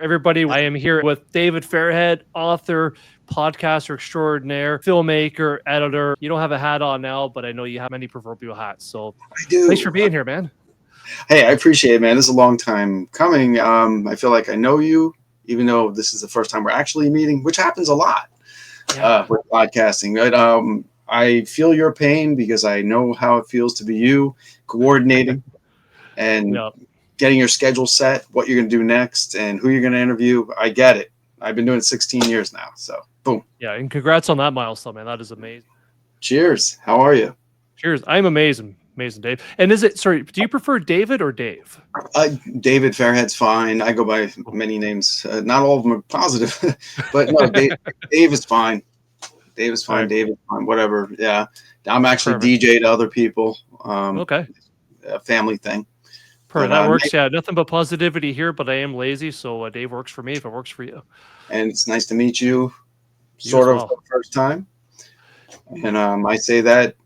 Everybody, I am here with David Fairhead, author, podcaster extraordinaire, filmmaker, editor. You don't have a hat on now, but I know you have many proverbial hats. So I do. thanks for being here, man. Hey, I appreciate it, man. This is a long time coming. I feel like I know you, even though this is the first time we're actually meeting, which happens a lot with podcasting. But I feel your pain because I know how it feels to be you, coordinating and Yep. getting your schedule set, what you're going to do next, and who you're going to interview. I get it. I've been doing it 16 years now. So, boom. Yeah, and congrats on that milestone, man. That is amazing. Cheers. How are you? Cheers. I'm amazing. Amazing, Dave. And sorry, do you prefer David or Dave? David Fairhead's fine. I go by many names. Not all of them are positive, but no, Dave is fine. Dave is fine. Right. Dave is fine. Whatever. Yeah. I'm actually Perfect. DJ to other people. Okay. A family thing. Perfect. But, That works. Yeah, nothing but positivity here, but I am lazy. So Dave works for me if it works for you. And it's nice to meet you, You sort as of well. the first time. And I say that,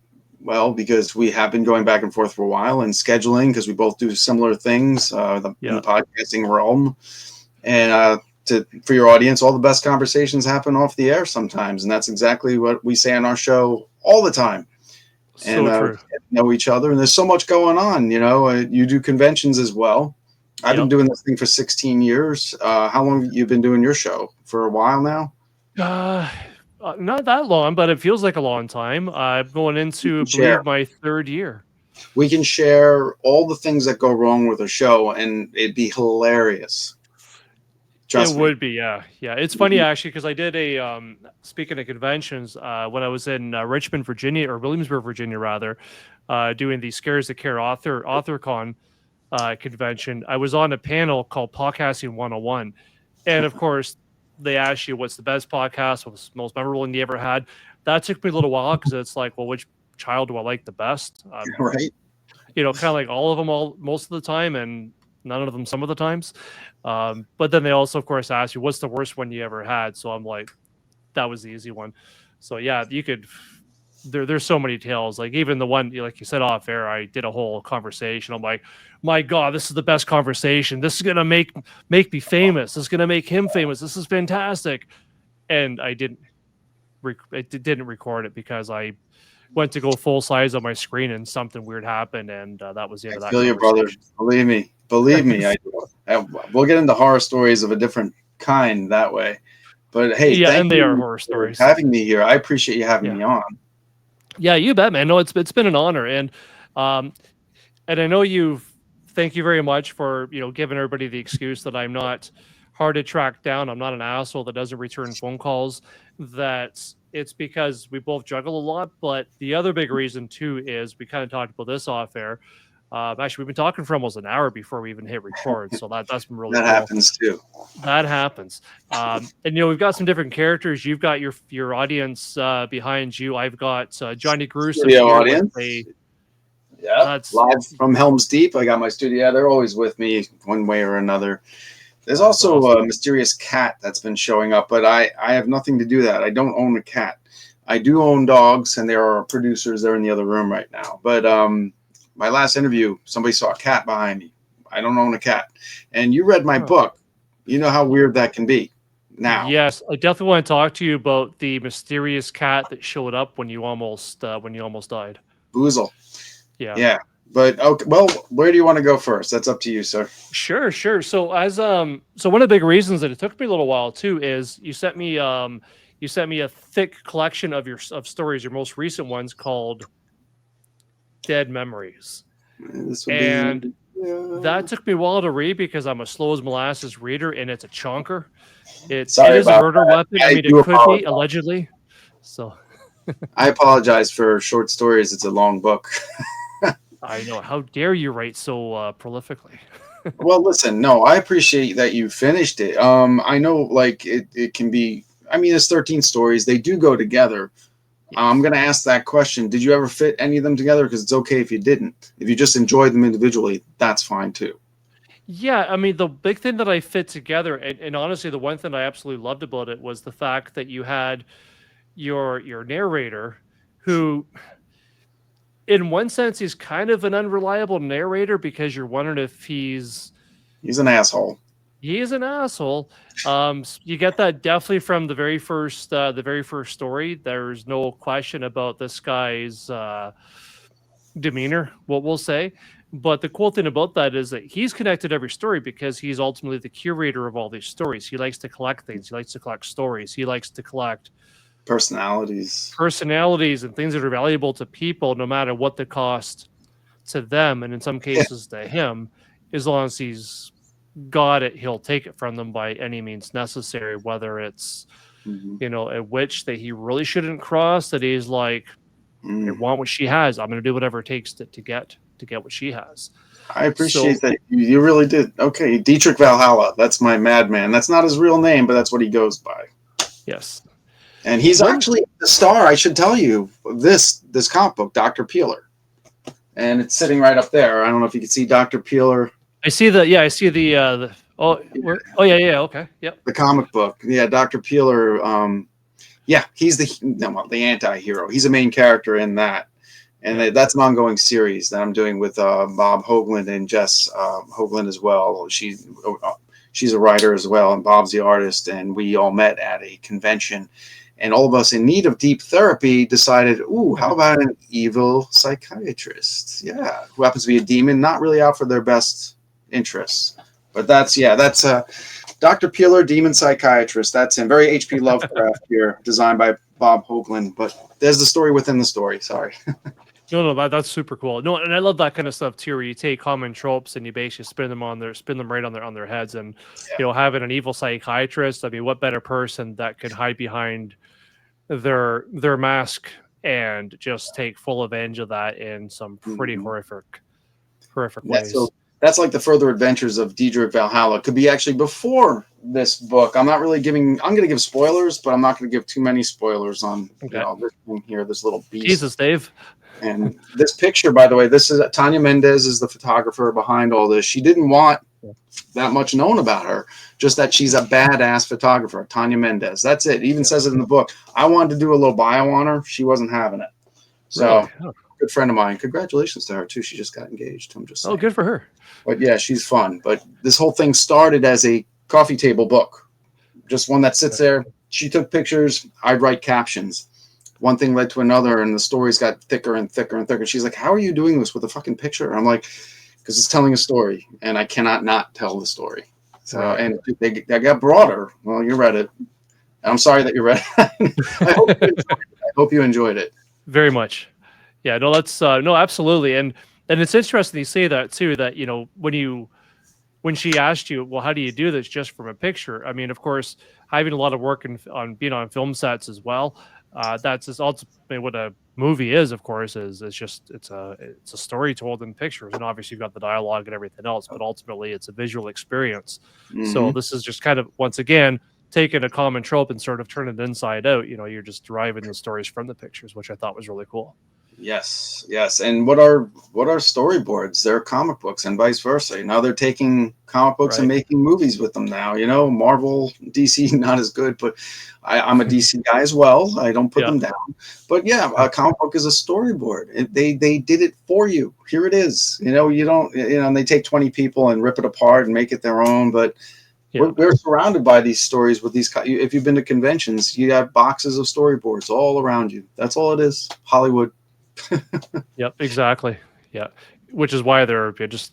well, because we have been going back and forth for a while and scheduling because we both do similar things in the podcasting realm. And for your audience, all the best conversations happen off the air sometimes. And that's exactly what we say on our show all the time. So true. Know each other. And there's so much going on. You know, you do conventions as well. I've been doing this thing for 16 years. How long have you been doing your show? For a while now? Not that long, but it feels like a long time. I'm going into, I believe, my third year. We can share all the things that go wrong with a show, and it'd be hilarious. It would be, yeah. It's funny actually because I did a speaking of conventions when I was in Richmond, Virginia, or Williamsburg, Virginia, rather, doing the Scares That Care AuthorCon convention. I was on a panel called Podcasting 101, and of course, they asked you what's the best podcast, what's the most memorable one you ever had. That took me a little while because it's like, well, which child do I like the best? Right. You know, kind of like all of them most of the time, and none of them some of the times. But then they also, of course, ask you what's the worst one you ever had. So I'm like, that was the easy one. So yeah, you could. There's so many tales. Like even the one, like you said off air, I did a whole conversation. I'm like, my God, this is the best conversation. This is gonna make me famous. This is gonna make him famous. This is fantastic. And I didn't record it because I went to go full size on my screen and something weird happened, and that was the end of that. I feel you, brother. Believe me. We'll get into horror stories of a different kind that way. But hey, yeah, thank and they you are horror stories. For having me here. I appreciate you having me on. Yeah, you bet, man. No, it's been an honor, and I know thank you very much for giving everybody the excuse that I'm not hard to track down. I'm not an asshole that doesn't return phone calls. That it's because we both juggle a lot. But the other big reason too is we kind of talked about this off air. Actually, we've been talking for almost an hour before we even hit record, so that's been really that cool. happens too. That happens, and we've got some different characters. You've got your audience behind you. I've got Johnny Gruesome studio audience. That's live from Helm's Deep. I got my studio. They're always with me one way or another. There's also awesome. A mysterious cat that's been showing up, but I have nothing to do that. I don't own a cat. I do own dogs, and there are producers. They're in the other room right now. But my last interview, somebody saw a cat behind me. I don't own a cat. And you read my book. You know how weird that can be now. Yes, I definitely want to talk to you about the mysterious cat that showed up when you almost died. Boozle. Yeah. Yeah. But okay, well, where do you want to go first? That's up to you, sir. Sure. So as so one of the big reasons that it took me a little while too is you sent me a thick collection of stories, your most recent ones called Dead Memories. That took me a while to read because I'm a slow as molasses reader, and it's a chonker. It is a murder weapon. I mean, it could be allegedly. So I apologize for short stories. It's a long book. I know. How dare you write so prolifically? Well, listen, no, I appreciate that you finished it. I know, like, it can be, I mean, it's 13 stories. They do go together. Yes. I'm going to ask that question. Did you ever fit any of them together? Because it's okay if you didn't. If you just enjoyed them individually, that's fine, too. Yeah, I mean, the big thing that I fit together, and honestly, the one thing I absolutely loved about it was the fact that you had your narrator who... in one sense, he's kind of an unreliable narrator because you're wondering if he's an asshole. he is an asshole. You get that definitely from the very first story. There's no question about this guy's demeanor, what we'll say. But the cool thing about that is that he's connected every story because he's ultimately the curator of all these stories. He likes to collect things. He likes to collect stories. He likes to collect Personalities. personalities and things that are valuable to people, no matter what the cost to them, and in some Yeah. cases to him. As long as he's got it, he'll take it from them by any means necessary, whether it's, Mhm. a witch that he really shouldn't cross, that he's like, I Mm. want what she has. I'm going to do whatever it takes to get what she has. I appreciate So that. You really did. Okay, Dietrich Valhalla. That's my madman. That's not his real name, but that's what he goes by. yes, And he's when actually the star, I should tell you, of this comic book, Dr. Peeler. And it's sitting right up there. I don't know if you can see Dr. Peeler, I see I see the oh yeah, yeah, okay, yep, the comic book. Yeah, Dr. Peeler. Yeah, he's the anti-hero. He's a main character in that. And yep, that's an ongoing series that I'm doing with Bob Hoagland and Jess Hoagland as well. She's a writer as well, and Bob's the artist. And we all met at a convention, and all of us in need of deep therapy decided, ooh, how mhm, about an evil psychiatrist? Yeah, who happens to be a demon, not really out for their best interests. But that's Dr. Peeler, demon psychiatrist. That's him. Very H.P. Lovecraft here, designed by Bob Hoagland. But there's the story within the story. Sorry. no, that's super cool. No, and I love that kind of stuff too, where you take common tropes and you basically spin them right on their heads, and having an evil psychiatrist. I mean, what better person that could hide behind their mask and just take full advantage of that in some pretty Mhm. horrific Yeah, so ways. that's like the further adventures of Diedrich Valhalla. Could be actually before this book. I'm not really giving. I'm going to give spoilers, but I'm not going to give too many spoilers on Okay. this thing here, this little beast. Jesus, Dave. And this picture, by the way, this is Tanya Mendez is the photographer behind all this. She didn't want that much known about her, just that she's a badass photographer, Tanya Mendez. That's it. It even Yeah. says it in the book. I wanted to do a little bio on her. She wasn't having it. Really? So, Oh, good friend of mine. Congratulations to her too. She just got engaged. I'm just oh, saying. good for her. But yeah, she's fun. But this whole thing started as a coffee table book, just one that sits there. She took pictures. I'd write captions. One thing led to another, and the stories got thicker and thicker and thicker. She's like, "How are you doing this with a fucking picture?" I'm like, "Because it's telling a story, and I cannot not tell the story." So, Right. and they got broader. Well, you read it. I'm sorry that you read it. I hope you enjoyed it. Very much. Yeah, no, that's no, absolutely. And it's interesting you say that too, that when she asked you, well, how do you do this just from a picture? I mean, of course, having a lot of work on being on film sets as well. That's just ultimately what a movie is, of course, is just it's a story told in pictures, and obviously you've got the dialogue and everything else, but ultimately it's a visual experience. So Mm-hmm. this is just kind of once again taking a common trope and sort of turning it inside out. You're just deriving the stories from the pictures, which I thought was really cool. Yes, yes. And what are storyboards? They're comic books and vice versa. Now they're taking comic books and Right. making movies with them now. Marvel, DC, not as good, but I'm a DC guy as well. I don't put Yeah. them down. But yeah, a comic book is a storyboard. They did it for you. Here it is. You don't, and they take 20 people and rip it apart and make it their own. But Yeah. we're surrounded by these stories with these. If you've been to conventions, you have boxes of storyboards all around you. That's all it is. Hollywood. Yep, exactly. Yeah, which is why they're just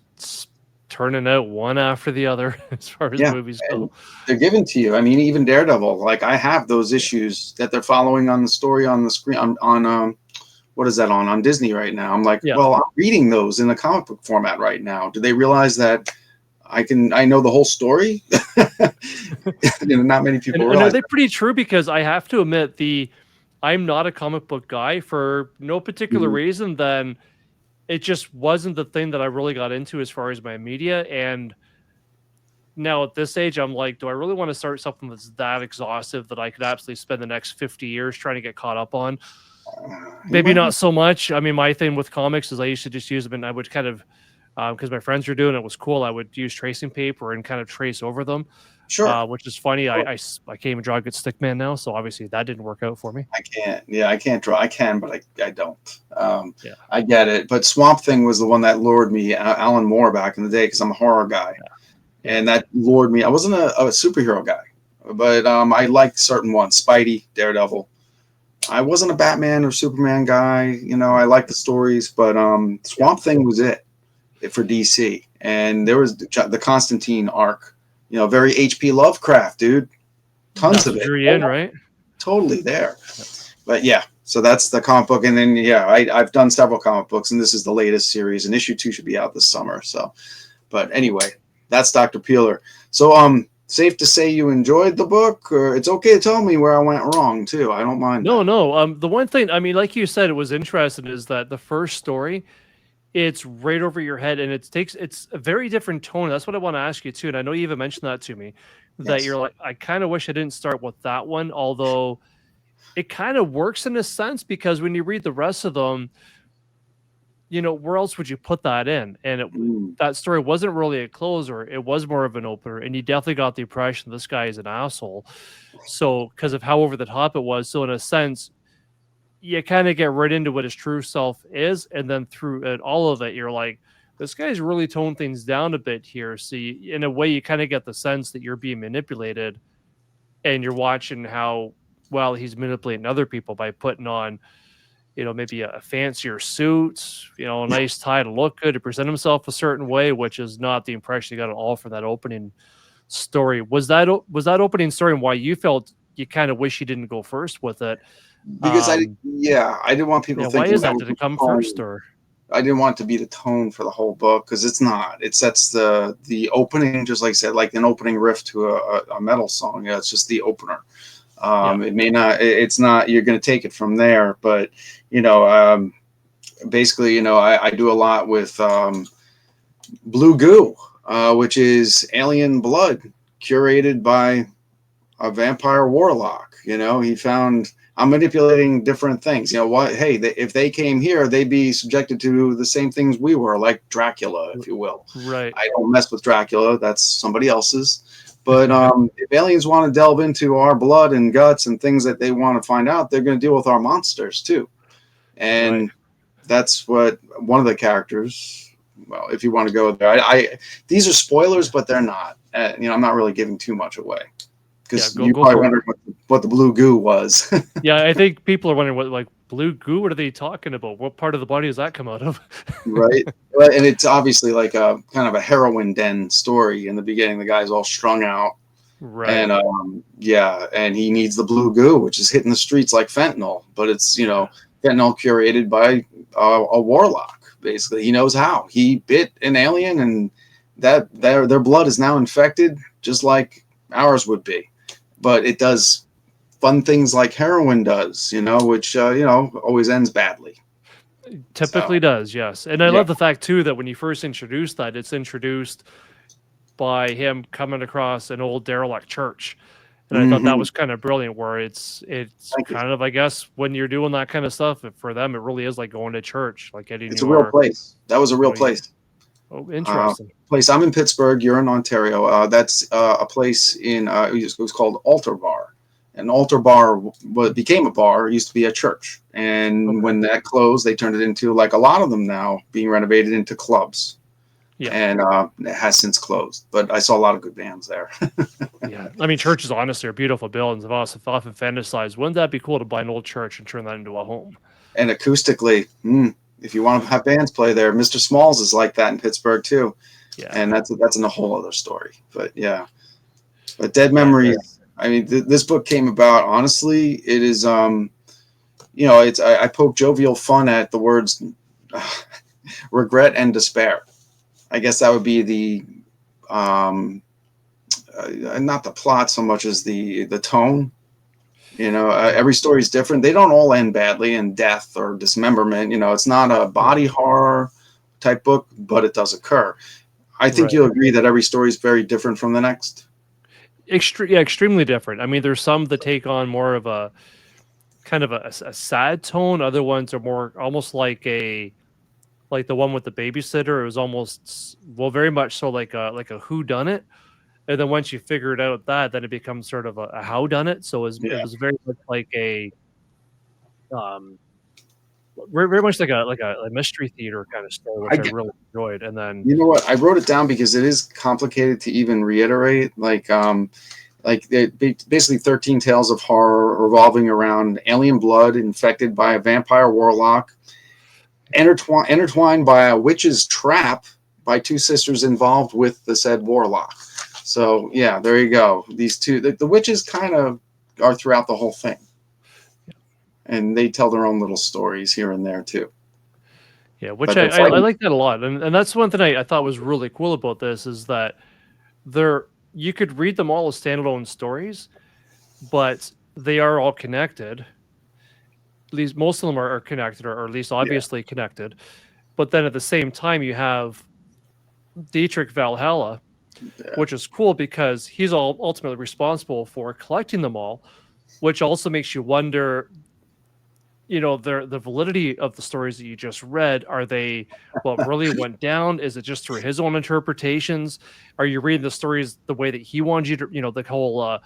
turning out one after the other as far as Yeah, movies and go. they're given to you. I mean, even Daredevil. Like I have those Yeah. issues that they're following on the story on the screen on what is that on Disney right now? I'm like, Yeah. well, I'm reading those in the comic book format right now. Do they realize that I know the whole story? Not many people And are realize they that. pretty true? Because I have to admit, I'm not a comic book guy for no particular Mhm. reason than it just wasn't the thing that I really got into as far as my media. And now at this age, I'm like, do I really want to start something that's that exhaustive that I could absolutely spend the next 50 years trying to get caught up on? You Maybe might not be so much. I mean, my thing with comics is I used to just use them and I would kind of, because my friends were doing it, was cool. I would use tracing paper and kind of trace over them, sure. which is funny. Sure. I can't even draw a good stick man now, so obviously that didn't work out for me. I can't. Yeah, I can't draw. I can, but I don't. Yeah, I get it. But Swamp Thing was the one that lured me, Alan Moore, back in the day, because I'm a horror guy. Yeah. and that lured me. I wasn't a superhero guy, but I liked certain ones: Spidey, Daredevil. I wasn't a Batman or Superman guy. I liked the stories, but Yeah. Swamp Thing was it for DC. And there was the Constantine arc. Very H.P. Lovecraft, dude. Tons That's of what it. drew you in, right? Totally there. But yeah, so that's the comic book, and then yeah, I've done several comic books, and this is the latest series, and issue 2 should be out this summer. So, but anyway, that's Dr. Peeler. So safe to say you enjoyed the book, or it's okay to tell me where I went wrong too. I don't mind No, that. no. The one thing, I mean, like you said, it was interesting is that the first story, it's right over your head, and it's a very different tone. That's what I want to ask you too. And I know you even mentioned that to me, that you're Yes. like, I kind of wish I didn't start with that one, although it kind of works in a sense because when you read the rest of them, where else would you put that in? And Mm. that story wasn't really a closer; it was more of an opener, and you definitely got the impression this guy is an asshole. So, because of how over the top it was, so in a sense, you kind of get right into what his true self is, and then through it, all of it, you're like, this guy's really toned things down a bit here. So, in a way, you kind of get the sense that you're being manipulated, and you're watching how well he's manipulating other people by putting on maybe a fancier suit, a nice tie to look good, to present himself a certain way, which is not the impression you got at all from that opening story. Was that opening story and why you felt you kind of wish you didn't go first with it? Because Um, I didn't want people yeah, why thinking is that that? was Did the it come first tone. or I didn't want it to be the tone for the whole book because it's not. It sets the opening, just like I said, like an opening riff to a metal song. Yeah, it's just the opener. yeah, It may not. It's not. You're going to take it from there, but you know, basically, I do a lot with blue goo, which is alien blood curated by a vampire warlock. He found I'm manipulating different things. What? Hey, if they came here, they'd be subjected to the same things we were, like Dracula, r- if you will. right. I don't mess with Dracula. That's somebody else's. But if aliens want to delve into our blood and guts and things that they want to find out, they're going to deal with our monsters too. Right. And that's what one of the characters. Well, if you want to go there, I these are spoilers, Yeah. but they're not. I'm not really giving too much away Yeah, because you go probably for it. wondered what the blue goo was. Yeah, I think people are wondering what like blue goo. What are they talking about? What part of the body does that come out of? Right. Well, and it's obviously like a kind of a heroin den story in the beginning. The guy's all strung out, and Right. yeah, and he needs the blue goo, which is hitting the streets like fentanyl, but it's Yeah. fentanyl curated by a warlock. Basically, he knows how. He bit an alien, and that their blood is now infected, just like ours would be. But it does fun things like heroin does, which always ends badly. So Typically does, yes. And I yeah. love the fact too that when you first introduced that, it's introduced by him coming across an old derelict church. And I thought that Hmm. was kind of brilliant where it's Thank you. kind of, I guess, when you're doing that kind of stuff, for them, it really is like going to church, like getting It's a real your, place. That was a real place. oh, Uh, interesting. Place. I'm in Pittsburgh. You're in Ontario. That's a place in. It was called Altar Bar. An altar bar what became a bar. It used to be a church, and Okay. when that closed, they turned it into, like a lot of them now, being renovated into clubs, Yeah. and it has since closed. But I saw a lot of good bands there. Yeah. I mean, churches honestly are beautiful buildings. I've also often fantasized, wouldn't that be cool to buy an old church and turn that into a home? And acoustically, if you want to have bands play there, Mr. Smalls is like that in Pittsburgh too, Yeah. and that's a whole other story. But yeah. But Dead Yeah. Very. Memories. I mean, this book came about. Honestly, it is. It's I poke jovial fun at the words regret and despair. I guess that would be the not the plot so much as the tone. Yeah. Every story is different. They don't all end badly in death or dismemberment. It's not a body Right. horror type book, but it does occur. I think Right. you'll agree that every story is very different from the next. Yeah, extremely different. I mean, there's some that take on more of a kind of a sad tone. Other ones are more almost like the one with the babysitter. It was almost well, very much so like a who done it. And then once you figure it out that, then it becomes sort of a how done it. So it Yeah. was very much like a um very much like a mystery theater kind of story, I which I get, really enjoyed. And then you know what? I wrote it down because it is complicated to even reiterate. Basically 13 tales of horror revolving around alien blood infected by a vampire warlock, intertwined by a witch's trap by two sisters involved with the said warlock. So yeah, there you go. These two, the witches kind of are throughout the whole thing, and they tell their own little stories here and there too. yeah, which But they're I fighting. like that a lot. And that's one thing I thought was really cool about this is that they're you could read them all as standalone stories, but they are all connected. At least most of them are connected, or at least Yeah, obviously connected. But then at the same time, you have Dietrich Valhalla, yeah, which is cool because he's all ultimately responsible for collecting them all, which also makes you wonder, the validity of the stories that you just read. Are they what really went down? Is it just through his own interpretations? Are you reading the stories the way that he wants you to, the whole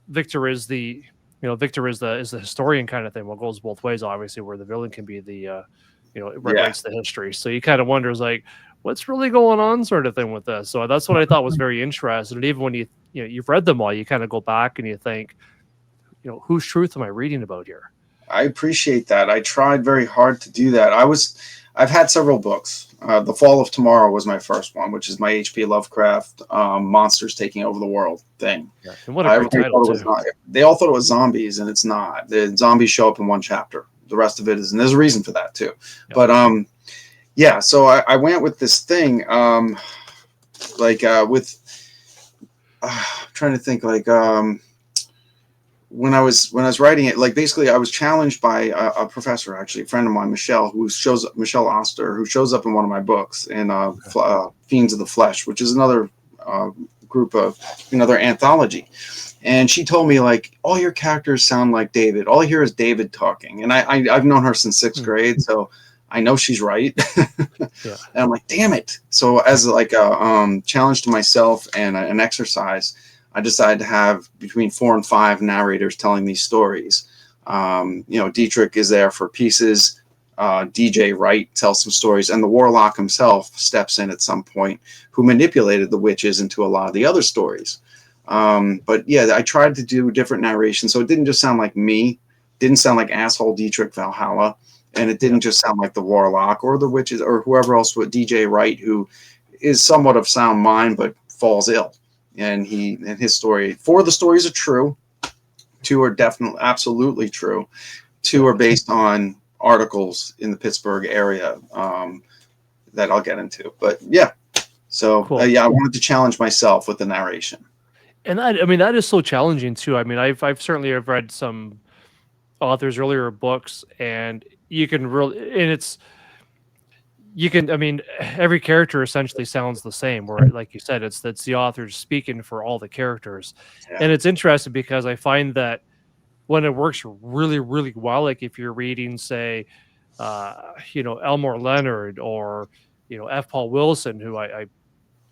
Victor is the Victor is the historian kind of thing. Well, it goes both ways, obviously, where the villain can be the yeah. writes the history. So you kind of wonders like what's really going on sort of thing with this. So that's what I thought was very interesting. And even when you've read them all, you kind of go back and you think, whose truth am I reading about here? I appreciate that. I tried very hard to do that. I've had several books. The Fall of Tomorrow was my first one, which is my H.P. Lovecraft monsters taking over the world thing. Yeah, and what a great Everybody title thought it was too. not. They all thought it was zombies, and it's not. The zombies show up in one chapter. The rest of it is, and there's a reason for that too. Yeah. But yeah. So I went with this thing, with I'm trying to think when I was writing it, like basically I was challenged by a professor, actually a friend of mine, Michelle Oster, who shows up in one of my books in Fiends of the Flesh, which is another group of another anthology. And she told me like all your characters sound like David. All I hear is David talking, and I've known her since sixth grade, so I know she's right. Yeah. And I'm like, damn it. So as like a challenge to myself and an exercise, I decided to have between 4 and 5 narrators telling these stories. Dietrich is there for pieces. DJ Wright tells some stories, and the warlock himself steps in at some point, who manipulated the witches into a lot of the other stories. But yeah, I tried to do different narration, so it didn't just sound like me, didn't sound like asshole Dietrich Valhalla, and it didn't just sound like the warlock or the witches or whoever else with DJ Wright, who is somewhat of sound mind but falls ill. And his story, 4 of the stories are true, 2 are definitely absolutely true, 2 are based on articles in the Pittsburgh area that I'll get into. But yeah, so Cool. yeah, I wanted to challenge myself with the narration. And that is so challenging too. I mean, I've certainly have read some authors' earlier books, and you can really, and it's you can. I mean, every character essentially sounds the same. Where, like you said, that's the authors speaking for all the characters, Yeah, and it's interesting because I find that when it works really, really well, like if you're reading, say, Elmore Leonard or F. Paul Wilson, who I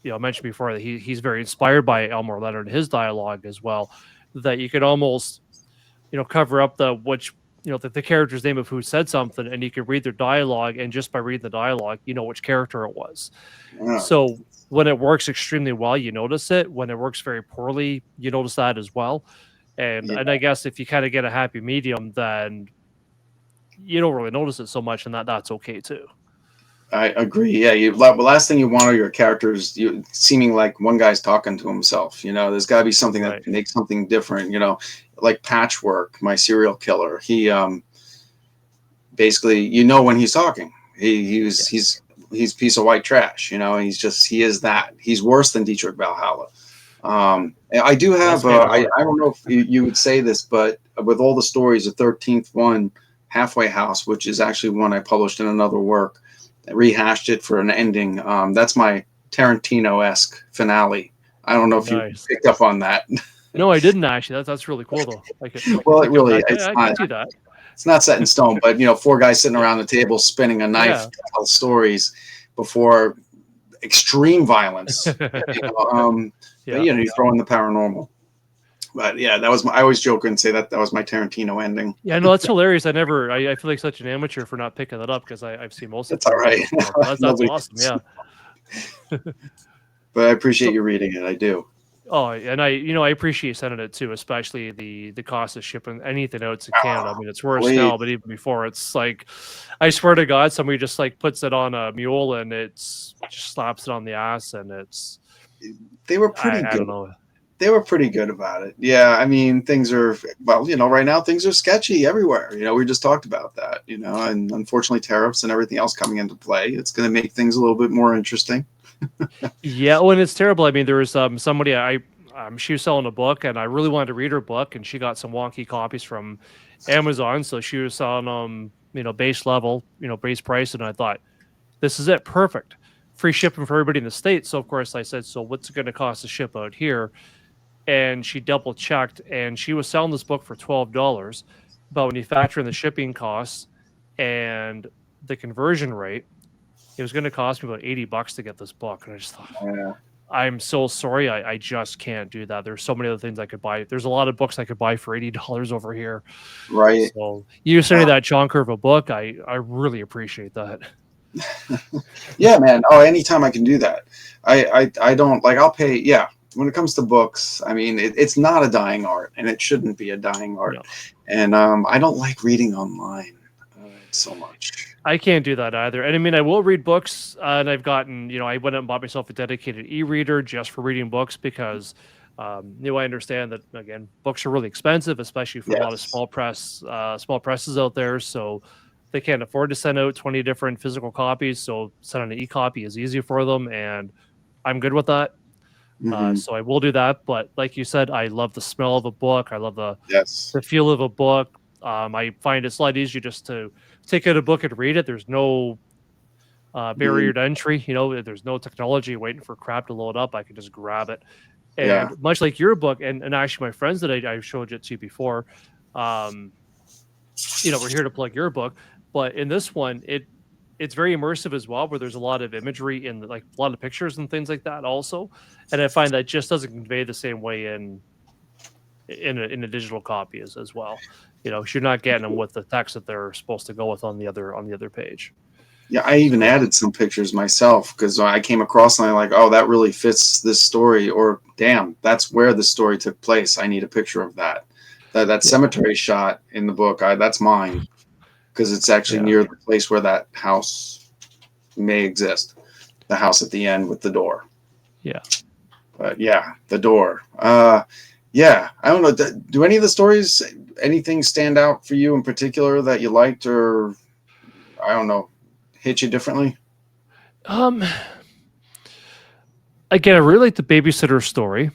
mentioned before that he's very inspired by Elmore Leonard and his dialogue as well. That you could almost cover up the character's name of who said something, and you could read their dialogue, and just by reading the dialogue, you know which character it was. yeah, So when it works extremely well, you notice it. When it works very poorly, you notice that as well. And yeah. I guess if you kind of get a happy medium, then you don't really notice it so much, and that's okay too. I agree. Yeah, the last thing you want are your characters seeming like one guy's talking to himself. There's got to be something Right. that makes something different. Like Patchwork, my serial killer. He basically, when he's talking, he's a piece of white trash. He is that. He's worse than Dietrich Valhalla. I do Let's have. make it I don't know if you would say this, but with all the stories, the 13th one, Halfway House, which is actually one I published in another work, rehashed it for an ending. That's my Tarantino-esque finale. I don't know if you nice. picked up on that. No, I didn't actually. That's really cool though. Well, I it can, really, I can see that. it's not set in stone, but 4 guys sitting around the table spinning a knife Yeah. to tell stories before extreme violence. But Yeah. you throw in the paranormal. But yeah, that was my. I always joke and say that was my Tarantino ending. Yeah, no, that's hilarious. I feel like such an amateur for not picking that up because I've seen most of That's all right. Tarantino's stuff. That's Nobody. awesome. Yeah. But I appreciate So, you reading it. I do. oh, and I appreciate sending it too, especially the cost of shipping anything out to Canada. I mean, it's worse Please. now, but even before, it's like, I swear to God, somebody just like puts it on a mule and it's just slaps it on the ass, and it's They were pretty I good. don't know. They were pretty good about it. Yeah, I mean, things are well, right now things are sketchy everywhere. We just talked about that. And unfortunately, tariffs and everything else coming into play. It's going to make things a little bit more interesting. Yeah, when it's terrible. I mean, there was somebody she was selling a book, and I really wanted to read her book, and she got some wonky copies from Amazon, so she was selling base level, base price, and I thought this is it, perfect, free shipping for everybody in the States. So of course I said, so what's it going to cost to ship out here? And she double checked, and she was selling this book for $12, but when you factor in the shipping costs and the conversion rate, it was going to cost me about $80 to get this book. And I just thought, Yeah, I'm so sorry. I just can't do that. There's so many other things I could buy. There's a lot of books I could buy for $80 over here. right. So you sending that chonker of a book, I really appreciate that. Yeah, man. Oh, anytime I can do that. I don't like. I'll pay. Yeah. When it comes to books, I mean, it's not a dying art, and it shouldn't be a dying art. No, And I don't like reading online so much. I can't do that either. And I mean, I will read books, and I've gotten, I went out and bought myself a dedicated e-reader just for reading books because, I understand that again, books are really expensive, especially for a lot of Yes. small presses out there. So they can't afford to send out 20 different physical copies. So sending an e-copy is easy for them, and I'm good with that. Hmm. So I will do that. But like you said, I love the smell of a book. I love Yes. the feel of a book. I find it's a lot easier just to take out a book and read it. There's no Mhm. barrier to entry. There's no technology waiting for crap to load up. I can just grab it. Yeah. And much like your book, and actually my friends that I showed it to before, um, we're here to plug your book. But in this one, it's very immersive as well, where there's a lot of imagery and like a lot of pictures and things like that also. And I find that just doesn't convey the same way in a digital copy as well. You're not getting them with the text that they're supposed to go with on the other page. Yeah, I even So added some pictures myself because I came across and I'm like, oh, that really fits this story, or damn, that's where the story took place. I need a picture of that. That yeah, cemetery shot in the book, that's mine because it's actually yeah, near the place where that house may exist. The house at the end with the door. yeah. But yeah, the door. Yeah, I don't know. Do any of the stories, anything stand out for you in particular that you liked, or I don't know, hit you differently? Um, Again, I really like the babysitter story.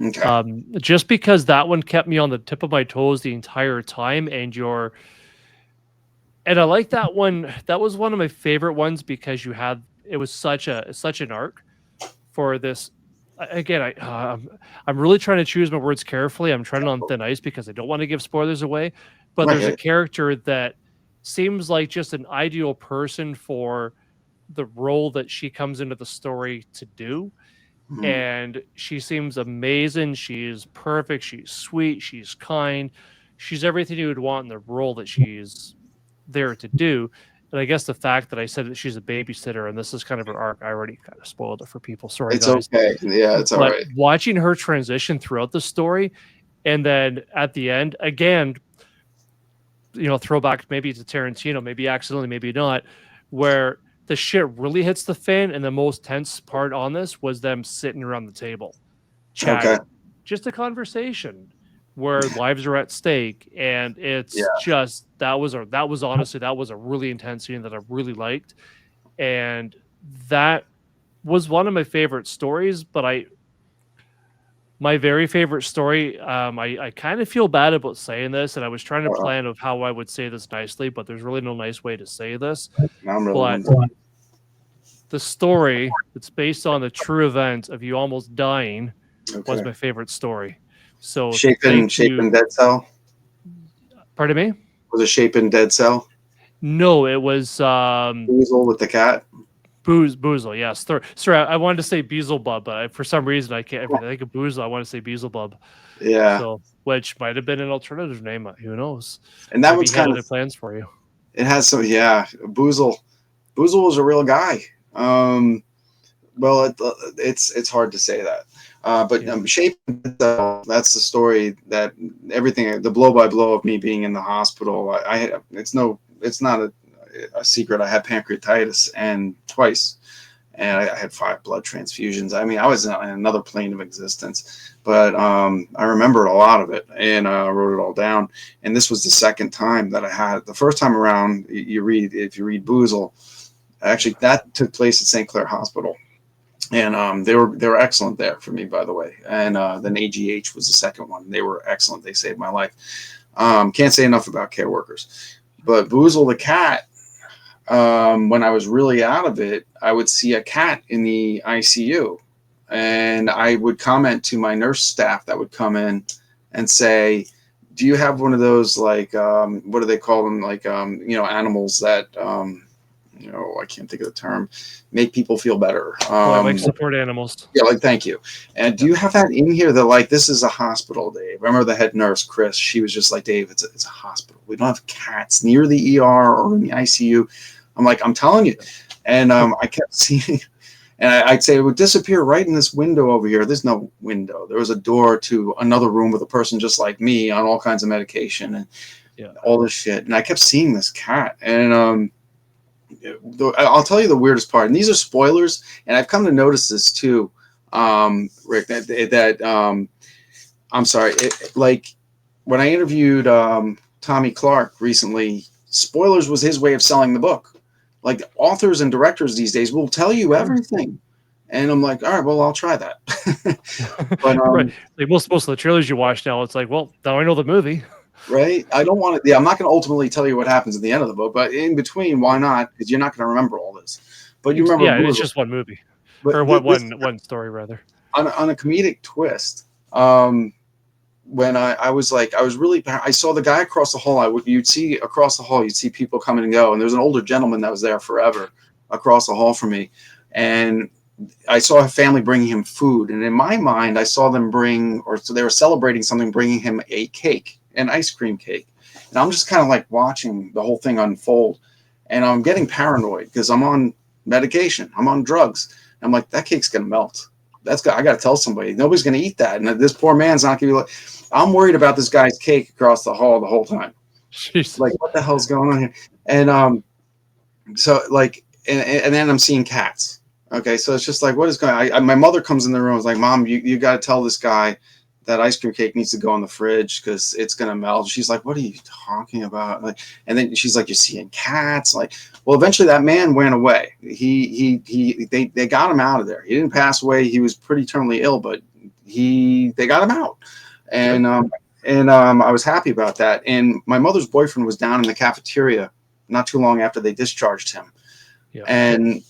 Okay. Just because that one kept me on the tip of my toes the entire time, and I like that one. That was one of my favorite ones because it was such an arc for this. Again, I'm really trying to choose my words carefully. I'm treading on thin ice because I don't want to give spoilers away. But there's a Right. character that seems like just an ideal person for the role that she comes into the story to do. Mhm. And she seems amazing. She's perfect. She's sweet. She's kind. She's everything you would want in the role that she's there to do. And I guess the fact that I said that she's a babysitter and this is kind of her arc, I already kind of spoiled it for people. Sorry, It's guys. okay. Yeah, it's all But right. watching her transition throughout the story, and then at the end, again, throwback maybe to Tarantino, maybe accidentally, maybe not, where the shit really hits the fan. And the most tense part on this was them sitting around the table Okay. chatting, just a conversation where lives are at stake. And Yeah. it's just that was honestly that was a really intense scene that I really liked. And that was one of my favorite stories. But my very favorite story, I kind of feel bad about saying this, and I was trying to Uh, plan of how I would say this nicely, but there's really no nice way to say this. now I'm really But wondering. the story that's based on the true event of you almost dying was Okay. my favorite story. So Shapen, thank Shapen you. Dead Cell. Pardon me? Was it Shapen Dead Cell? No, it was Weasel with the cat. Boozle, yes. Sorry, I wanted to say Beelzebub, but for some reason I can't. If I think of Boozle, I want to say Beelzebub. Yeah, So, which might have been an alternative name. Who knows? and that Maybe one's he had kind of other plans for you. it has some yeah. Boozle was a real guy. Um, well, it's hard to say that. But Yeah, Shape, that's the story that everything, the blow by blow of me being in the hospital. It's not a secret. I had pancreatitis and twice, and I had 5 blood transfusions. I mean, I was in another plane of existence, but I remembered a lot of it and wrote it all down. And this was the second time that I had it. The first time around, if you read Boozle, actually that took place at St. Clair Hospital, and they were excellent there for me, by the way. And then AGH was the second one. They were excellent. They saved my life. Can't say enough about care workers. But Boozle the cat, when I was really out of it, I would see a cat in the ICU, and I would comment to my nurse staff that would come in and say, "Do you have one of those, like, what do they call them, like, animals that I can't think of the term, make people feel better? like support animals. Yeah, like, thank you. And do Yeah. you have that in here? That, like, this is a hospital, Dave. I remember the head nurse, Chris. She was just like, Dave, it's a hospital. We don't have cats near the ER or in the ICU. I'm like, I'm telling you. And I kept seeing, and I'd say it would disappear right in this window over here. There's no window. There was a door to another room with a person just like me on all kinds of medication and Yeah. all this shit. And I kept seeing this cat. And I'll tell you the weirdest part. And these are spoilers. And I've come to notice this too, Rick, that I'm sorry. Like when I interviewed Tommy Clark recently, spoilers was his way of selling the book. Like authors and directors these days will tell you Sure. everything. And I'm like, all right, well, I'll try that. But Right. Like most of the trailers you watch now, it's like, well, now I know the movie. right, I don't want to. Yeah, I'm not going to ultimately tell you what happens at the end of the book, but in between, why not? Because you're not going to remember all this. But you remember Yeah, it's Boozle. just one movie or But this one story rather. on a comedic twist. When I was like, I was really, I saw the guy across the hall. You'd see across the hall, you'd see people coming and go. And there's an older gentleman that was there forever across the hall from me. And I saw a family bringing him food. And in my mind, I saw them so they were celebrating something, bringing him a cake, an ice cream cake. And I'm just kind of like watching the whole thing unfold. And I'm getting paranoid because I'm on medication, I'm on drugs. I'm like, that cake's going to melt. I got to tell somebody. Nobody's going to eat that. And this poor man's not going to be like, I'm worried about this guy's cake across the hall the whole time. Jeez. Like, what the hell's going on here? And so like, and then I'm seeing cats. Okay, so it's just like, what is going on? My mother comes in the room and is like, Mom, you got to tell this guy that ice cream cake needs to go in the fridge because it's going to melt. She's like, what are you talking about? Like, and then she's like, you're seeing cats. Like, well, eventually that man went away. They got him out of there. He didn't pass away. He was pretty terminally ill, but they got him out. And I was happy about that. And my mother's boyfriend was down in the cafeteria not too long after they discharged him. Yeah. And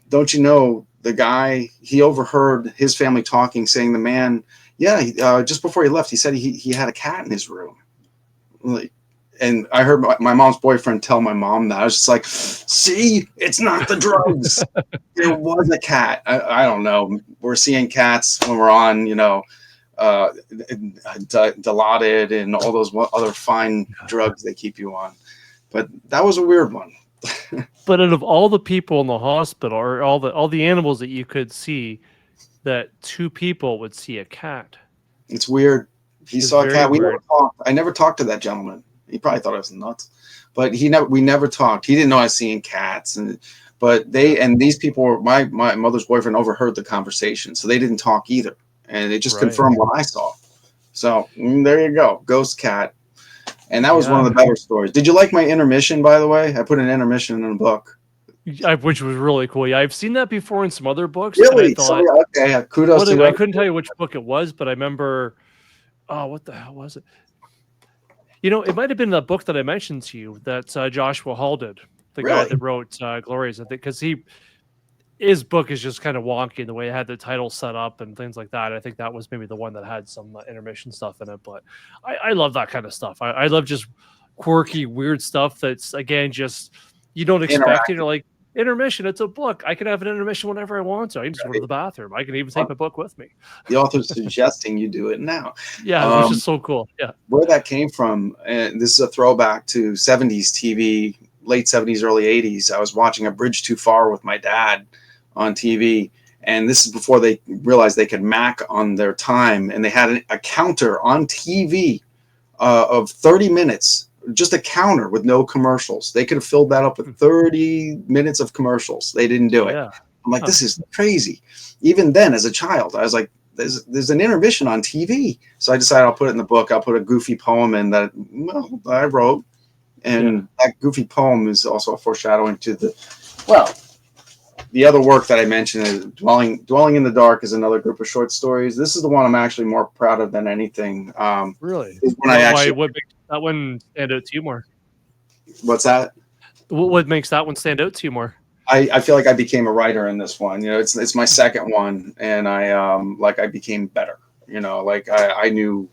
don't you know, the guy, he overheard his family talking, saying the man, just before he left, he said he had a cat in his room. Like, and I heard my mom's boyfriend tell my mom that. I was just like, see, it's not the drugs. It was a cat. I don't know. We're seeing cats when we're on, Dilaudid and all those other fine drugs they keep you on. But that was a weird one. But out of all the people in the hospital or all the animals that you could see, that two people would see a cat. It's weird. He It's saw a very cat. We never weird. talked. I never talked to that gentleman. He probably thought I was nuts, but we never talked. He didn't know I was seeing cats, but these people were my mother's boyfriend overheard the conversation, so they didn't talk either, and it just Right. confirmed what I saw. So there you go, ghost cat, and that was one of the Yeah. better stories. Did you like my intermission? By the way, I put an intermission in the book. Which was really cool. Yeah, I've seen that before in some other books, and I Really? So thought, okay, kudos to I whoever. couldn't tell you which book it was, but I remember. Oh, what the hell was it? It might have been the book that I mentioned to you that Joshua Hall did, the guy Really? that wrote Glorious. I think because his book is just kind of wonky in the way it had the title set up and things like that. I think that was maybe the one that had some intermission stuff in it. But I love that kind of stuff. I love just quirky, weird stuff that's again just you don't expect it. Interactive. You're like, intermission. It's a book. I can have an intermission whenever I want to. I can just go to Right? the bathroom. I can even take my book with me. The author's suggesting you do it now. Yeah, which is Um, so cool. Yeah. where that came from, and this is a throwback to 70s TV, late 70s, early 80s. I was watching A Bridge Too Far with my dad on TV. And this is before they realized they could Mac on their time. And they had a counter on TV of 30 minutes, just a counter with no commercials. They could have filled that up with 30 minutes of commercials. They didn't do it. Yeah. I'm like, this is crazy. Even then, as a child, I was like, there's an intermission on TV. So I decided I'll put it in the book. I'll put a goofy poem in that, well, I wrote. And that goofy poem is also a foreshadowing to the other work that I mentioned is Dwelling in the Dark is another group of short stories. This is the one I'm actually more proud of than anything. Really? What makes that one stand out to you more? What's that? What makes that one stand out to you more? I feel like I became a writer in this one. You know, it's my second one, and I became better. You know, like I knew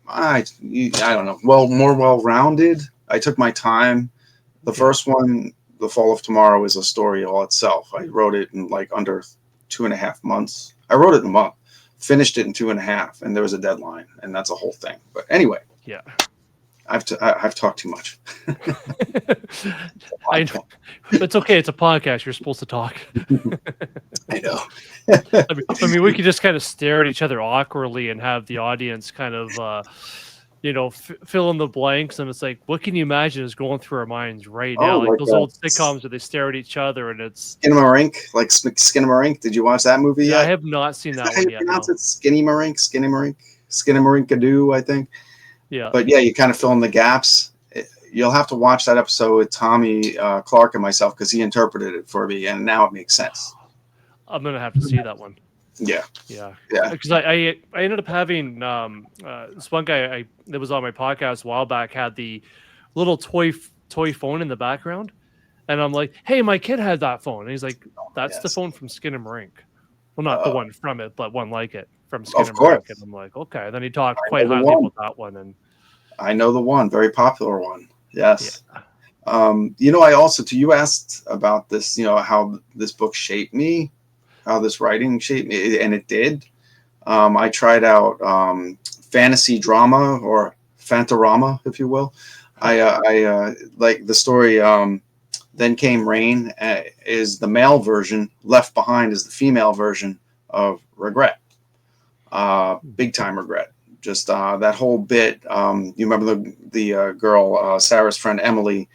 I don't know, more well-rounded. I took my time. The first one, The Fall of Tomorrow, is a story all itself. I wrote it in like under 2.5 months. I wrote it in a month, finished it in 2.5, and there was a deadline, and that's a whole thing. But anyway, yeah, I've talked too much. I know. It's okay. It's a podcast. You're supposed to talk. I know. I mean, we could just kind of stare at each other awkwardly and have the audience kind of, fill in the blanks. And it's like, what can you imagine is going through our minds right now? Like those old sitcoms where they stare at each other and it's Skinamarink, like Skinamarink. Did you watch that movie yet? I have not seen that one yet. Pronounce it Skinamarink, I think. Yeah. But yeah, you kind of fill in the gaps. You'll have to watch that episode with Tommy Clark and myself because he interpreted it for me, and now it makes sense. I'm gonna have to see that one. Yeah. Because I ended up having this one guy that was on my podcast a while back had the little toy phone in the background, and I'm like, hey, my kid had that phone, and he's like, that's the phone from Skinamarink. Well, not the one from it, but one like it from Skinamarink. And I'm like, okay. Then he talked quite highly about that one, and I know the one, very popular one. Yes. Yeah. I also you asked about this, how this book shaped me, how this writing shaped me, and it did. I tried out fantasy drama or Fantarama, if you will. I like the story. Then Came Rain is the male version. Left Behind is the female version of Regret. Big time regret. Just that whole bit. You remember the girl, Sarah's friend Emily,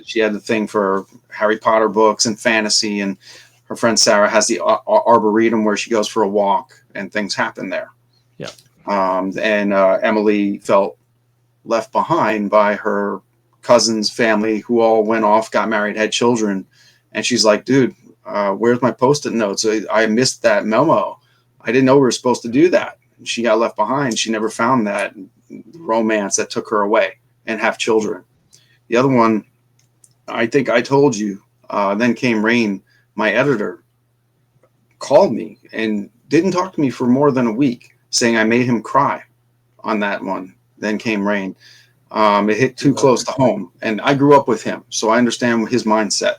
she had the thing for Harry Potter books and fantasy, and her friend Sarah has the arboretum where she goes for a walk and things happen there. Yeah. And Emily felt left behind by her cousin's family who all went off, got married, had children. And she's like, dude, where's my Post-it notes? I missed that memo. I didn't know we were supposed to do that. She got left behind. She never found that romance that took her away and have children. The other one, I think I told you, Then Came Rain. My editor called me and didn't talk to me for more than a week, saying I made him cry on that one. Then Came Rain. It hit too close to home, and I grew up with him, so I understand his mindset.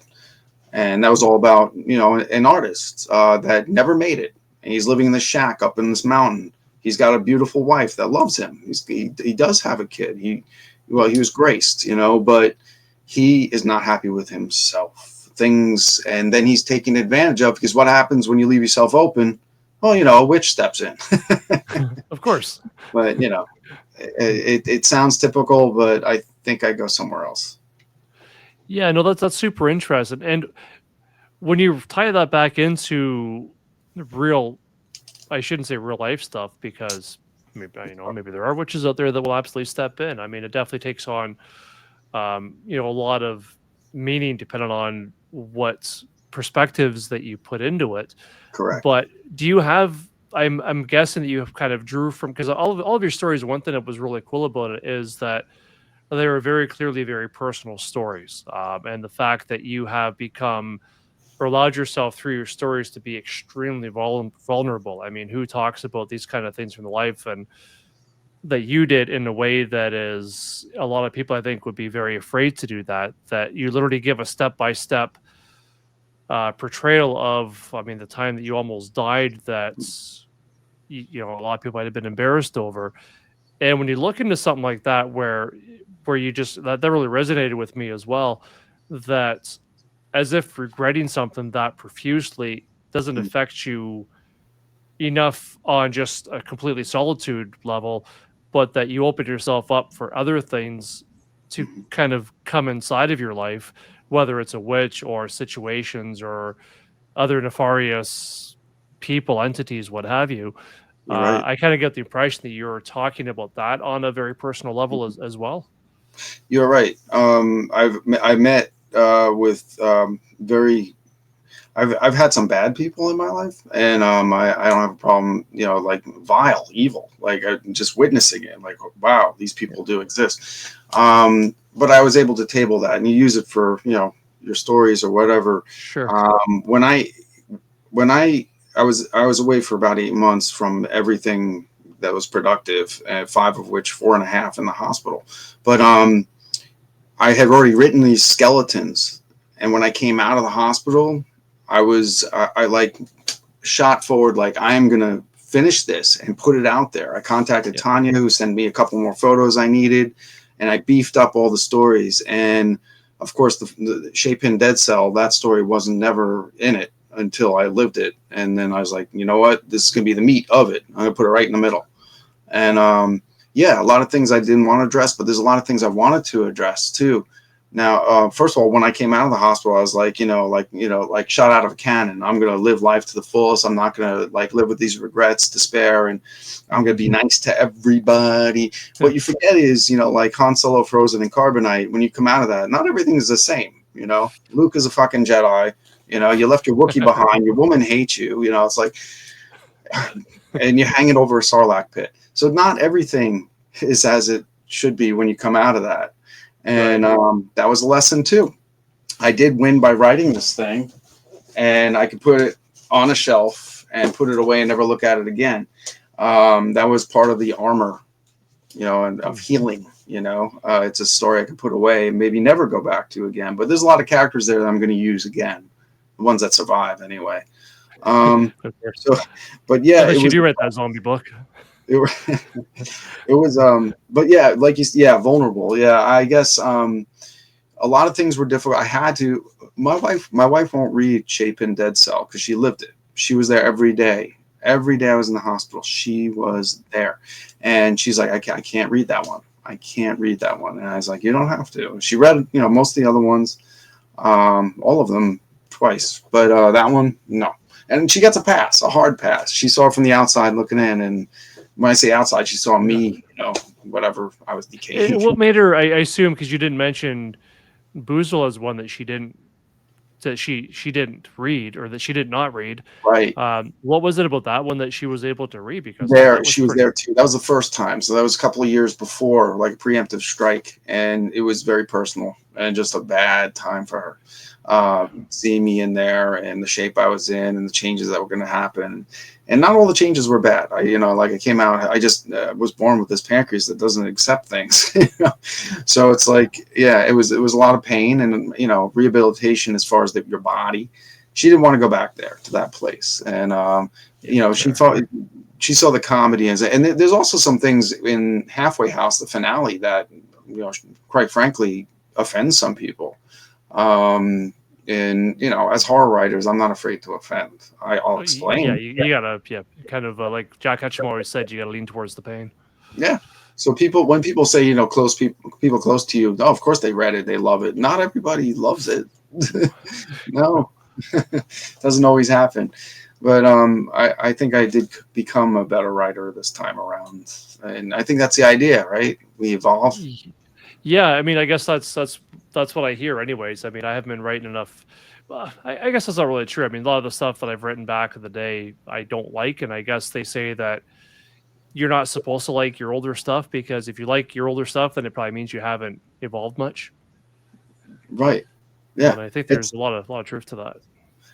And that was all about, an artist that never made it. And he's living in this shack up in this mountain. He's got a beautiful wife that loves him. He does have a kid. He was graced, but he is not happy with himself. And then he's taken advantage of, because what happens when you leave yourself open? Well, a witch steps in. Of course. But, it sounds typical, but I think I go somewhere else. Yeah, no, that's super interesting. And when you tie that back into real, I shouldn't say real life stuff, because maybe there are witches out there that will absolutely step in. I mean, it definitely takes on a lot of meaning depending on what perspectives that you put into it. Correct. But do you have? I'm guessing that you have kind of drew from, because all of your stories. One thing that was really cool about it is that they were very clearly very personal stories, and the fact that you have become or allowed yourself through your stories to be extremely vulnerable. I mean, who talks about these kind of things from the life, and that you did in a way that is, a lot of people I think would be very afraid to do that you literally give a step-by-step portrayal of, I mean, the time that you almost died, that's a lot of people might have been embarrassed over. And when you look into something like that, where you just that really resonated with me as well, that as if regretting something that profusely doesn't affect you enough on just a completely solitude level, but that you open yourself up for other things to kind of come inside of your life, whether it's a witch or situations or other nefarious people, entities, what have you. You're right. I kind of get the impression that you're talking about that on a very personal level as well. You're right. I met with very. I've had some bad people in my life, and I don't have a problem, like vile, evil, like just witnessing it, like wow, these people do exist. But I was able to table that, and you use it for your stories or whatever. Sure. When I was away for about 8 months from everything that was productive, and five of which, 4.5 in the hospital. But I had already written these skeletons, and when I came out of the hospital, I like shot forward, like I am gonna finish this and put it out there. I contacted Tanya, who sent me a couple more photos I needed, and I beefed up all the stories. And of course, the Shape-In Dead Cell, that story wasn't never in it until I lived it. And then I was like, you know what? This is gonna be the meat of it. I'm gonna put it right in the middle. And yeah, a lot of things I didn't want to address, but there's a lot of things I wanted to address too. Now, first of all, when I came out of the hospital, I was like, like shot out of a cannon. I'm going to live life to the fullest. I'm not going to like live with these regrets, despair, and I'm going to be nice to everybody. What you forget is, like Han Solo, Frozen, and Carbonite, when you come out of that, not everything is the same. Luke is a fucking Jedi. You left your Wookiee behind. Your woman hates you. It's like, and you're hanging over a Sarlacc pit. So not everything is as it should be when you come out of that. And that was a lesson too. I did win by writing this thing, and I could put it on a shelf and put it away and never look at it again. That was part of the armor, and of healing. It's a story I could put away and maybe never go back to again. But there's a lot of characters there that I'm going to use again, the ones that survive anyway. So, but yeah, unless you do write that zombie book. It was but yeah, like vulnerable. Yeah, I guess a lot of things were difficult. I had to. My wife won't read Shape-In Dead Cell because she lived it. She was there every day. Every day I was in the hospital, she was there, and she's like, I can't read that one. I can't read that one. And I was like, you don't have to. She read most of the other ones, all of them twice, but that one no. And she gets a pass, a hard pass. She saw it from the outside looking in, and when I say outside, she saw me, whatever, I was decaying. What made her, I assume, because you didn't mention Boozle as one that she didn't read, or that she did not read. Right. What was it about that one that she was able to read? Because she was there too. That was the first time. So that was a couple of years before, like a preemptive strike, and it was very personal and just a bad time for her. Seeing me in there and the shape I was in and the changes that were going to happen. And not all the changes were bad. I came out, I just was born with this pancreas that doesn't accept things. So it's like, yeah, it was a lot of pain and, rehabilitation as far as your body. She didn't want to go back there to that place. And, she thought, she saw the comedy and there's also some things in Halfway House, the finale, that, quite frankly, offends some people. And as horror writers, I'm not afraid to offend. I'll explain. Yeah, you gotta, kind of like Jack Ketchum always said, you gotta lean towards the pain. Yeah. So when people say, close people close to you, of course they read it, they love it. Not everybody loves it. No, doesn't always happen. But I think I did become a better writer this time around, and I think that's the idea, right? We evolve. Yeah, I mean, I guess that's what I hear anyways. I mean, I haven't been writing enough. I guess that's not really true. I mean, a lot of the stuff that I've written back in the day, I don't like. And I guess they say that you're not supposed to like your older stuff, because if you like your older stuff, then it probably means you haven't evolved much. Right. Yeah. And I think there's a lot of truth to that.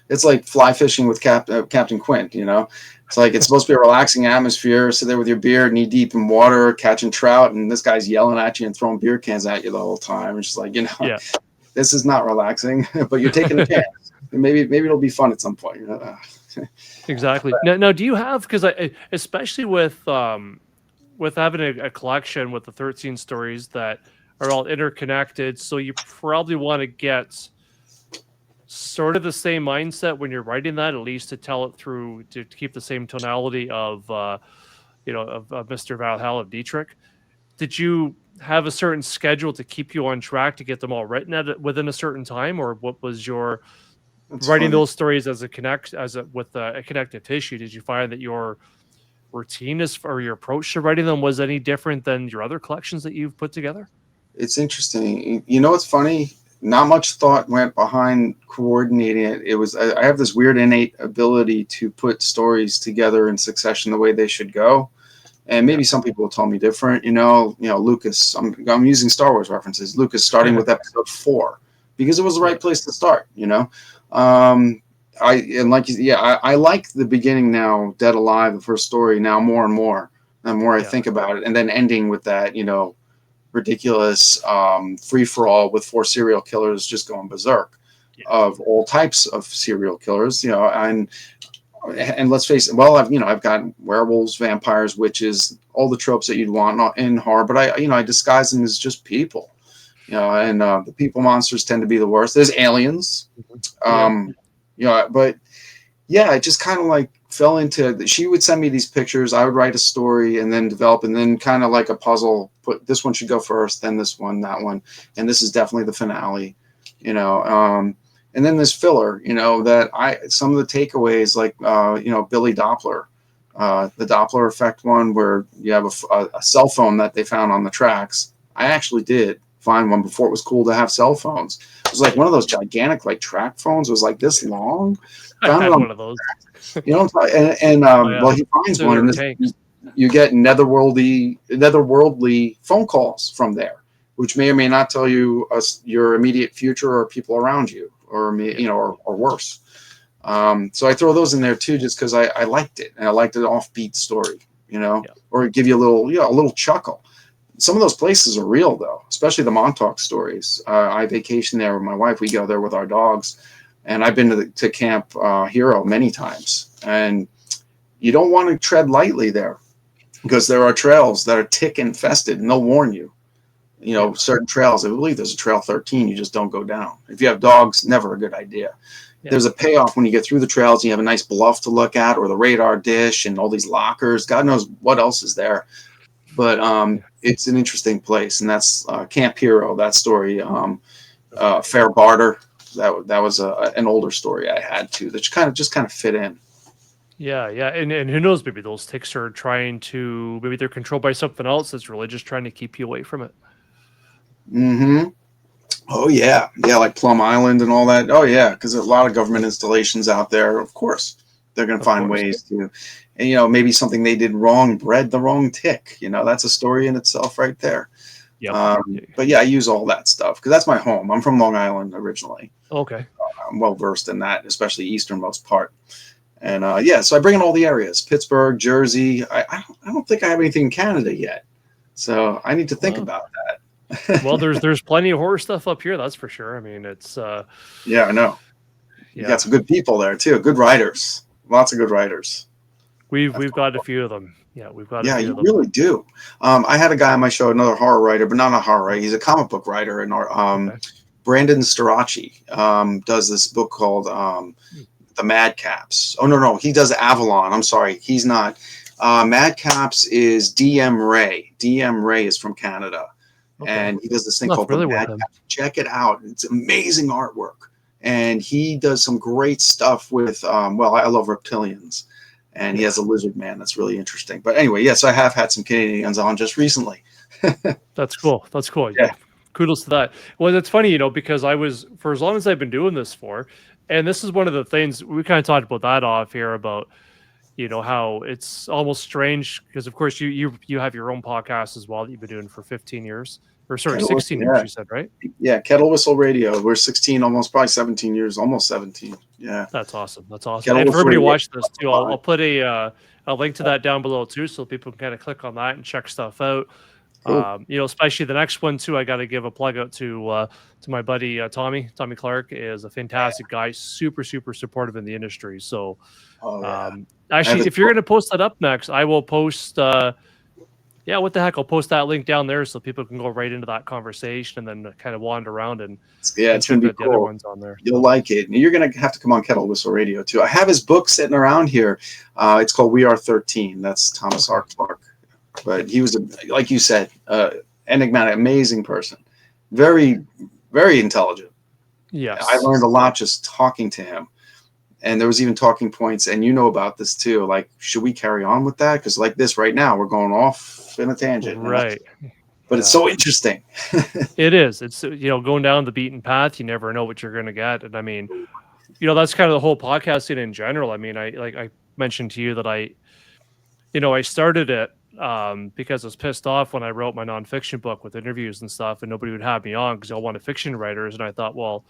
It's like fly fishing with Captain Quint, It's like, it's supposed to be a relaxing atmosphere. Sit there with your beer, knee deep in water, catching trout, and this guy's yelling at you and throwing beer cans at you the whole time. It's just like, this is not relaxing, but you're taking a chance. maybe it'll be fun at some point. Exactly. Now, do you have, because especially with having a collection with the 13 stories that are all interconnected, so you probably want to get sort of the same mindset when you're writing that, at least to tell it through to keep the same tonality of of Mr. Valhalla of Dietrich. Did you have a certain schedule to keep you on track to get them all written within a certain time, or what was your That's writing funny. those stories as with a connective tissue? Did you find that your routine is or your approach to writing them was any different than your other collections that you've put together? It's interesting. You know what's funny? Not much thought went behind coordinating it. It was I have this weird innate ability to put stories together in succession the way they should go. And Yeah. maybe some people will tell me different. Lucas. I'm using Star Wars references. Lucas starting with episode 4 because it was the right Yeah. place to start. Um, I like the beginning now. Dead Alive, the first story. Now more and more, the more I Yeah. think about it, and then ending with that, ridiculous free for all with 4 serial killers just going berserk Yeah. of all types of serial killers. And let's face it. Well, I've got werewolves, vampires, witches, all the tropes that you'd want in horror. But I disguise them as just people. And the people monsters tend to be the worst. There's aliens. Mhm. Yeah. Um, but yeah, it just kind of like fell into. She would send me these pictures. I would write a story and then develop, and then kind of like a puzzle. Put this one should go first, then this one, that one, and this is definitely the finale. You know. And then this filler, that some of the takeaways, like Billy Doppler, the Doppler effect one, where you have a cell phone that they found on the tracks. I actually did find one before it was cool to have cell phones. It was like one of those gigantic like track phones. It was like this long. I Found it had on, one of those. and My well, he finds so one, they were and tanks. you get netherworldly phone calls from there, which may or may not tell you your immediate future or people around you, or Yeah. or worse. So I throw those in there too, just because I liked it, and I liked an offbeat story, Yeah. or give you a little chuckle. Some of those places are real though, especially the Montauk stories. I vacation there with my wife. We go there with our dogs, and I've been to Camp Hero many times, and you don't want to tread lightly there because there are trails that are tick infested, and they'll warn you. Yeah. Certain trails. I believe there's a trail 13. You just don't go down. If you have dogs, never a good idea. Yeah. There's a payoff when you get through the trails. You have a nice bluff to look at, or the radar dish, and all these lockers. God knows what else is there. But Yeah. it's an interesting place, and that's Camp Hero. That story, Okay. Fair Barter. That was an older story I had too. That kind of fit in. Yeah, yeah, and who knows? Maybe those ticks are trying to. Maybe they're controlled by something else that's really just trying to keep you away from it. Mm-hmm. Oh yeah, like Plum Island and all that. Oh yeah, because a lot of government installations out there. Of course, they're going to Of find course. ways to, and maybe something they did wrong bred the wrong tick. That's a story in itself right there. Yep. Yeah. But yeah, I use all that stuff because that's my home. I'm from Long Island originally. Okay. I'm well versed in that, especially easternmost part. And yeah, so I bring in all the areas: Pittsburgh, Jersey. I don't think I have anything in Canada yet, so I need to think Well, about that. well, there's plenty of horror stuff up here. That's for sure. I mean, it's Yeah, I know. You got yeah. some good people there too. Good writers. Lots of good writers. We've got a few of them. Yeah, we've got a Yeah, few you of them. really do. I had a guy on my show, another horror writer, but not a horror writer. He's a comic book writer, and Okay. Brandon Starachi does this book called Hmm. The Madcaps. Oh no, he does Avalon. I'm sorry, he's not. Madcaps is DM Ray. DM Ray is from Canada, Okay. and he does this thing I'm not called The familiar with Madcaps. him. Check it out. It's amazing artwork, and he does some great stuff with. Well, I love reptilians. And he Yeah. has a lizard man that's really interesting. But anyway, yes, I have had some Canadians on just recently. That's cool. That's cool. Yeah, Kudos to that. Well, it's funny, because I was for as long as I've been doing this for, and this is one of the things we kind of talked about that off here about, how it's almost strange because of course you have your own podcast as well that you've been doing for 15 years or sorry, kettle, 16 years, you said, right? yeah, Kettle Whistle Radio. We're 16, almost probably 17 years, almost 17. Yeah, That's awesome. That's awesome. Kettle And for Whistle everybody who Radio. watched this too, I'll put a link to that down below too, so people can kind of click on that and check stuff out. Cool. Especially the next one too. I got to give a plug out to my buddy Tommy. Tommy Clark is a fantastic guy, super super supportive in the industry. So Oh yeah. I have actually, his if you're book. gonna post that up next, I will post. Yeah, what the heck? I'll post that link down there so people can go right into that conversation and then kind of wander around Yeah, and it's gonna check be out the other cool. ones on there. You'll So like it. You're gonna have to come on Kettle Whistle Radio too. I have his book sitting around here. It's called We Are 13. That's Thomas okay, R. Clarke. But he was, like you said, enigmatic, amazing person. Very, very intelligent. I yes, learned a lot just talking to him. And there was even talking points, and you know about this too. Like, should we carry on with that? Because like this right now, we're going off in a tangent, right, but it's yeah. so interesting. It is. It's going down the beaten path. You never know what you're going to get, and I mean, that's kind of the whole podcasting in general. I mean, I mentioned to you that I started it because I was pissed off when I wrote my nonfiction book with interviews and stuff, and nobody would have me on because they all wanted fiction writers, and I thought, well,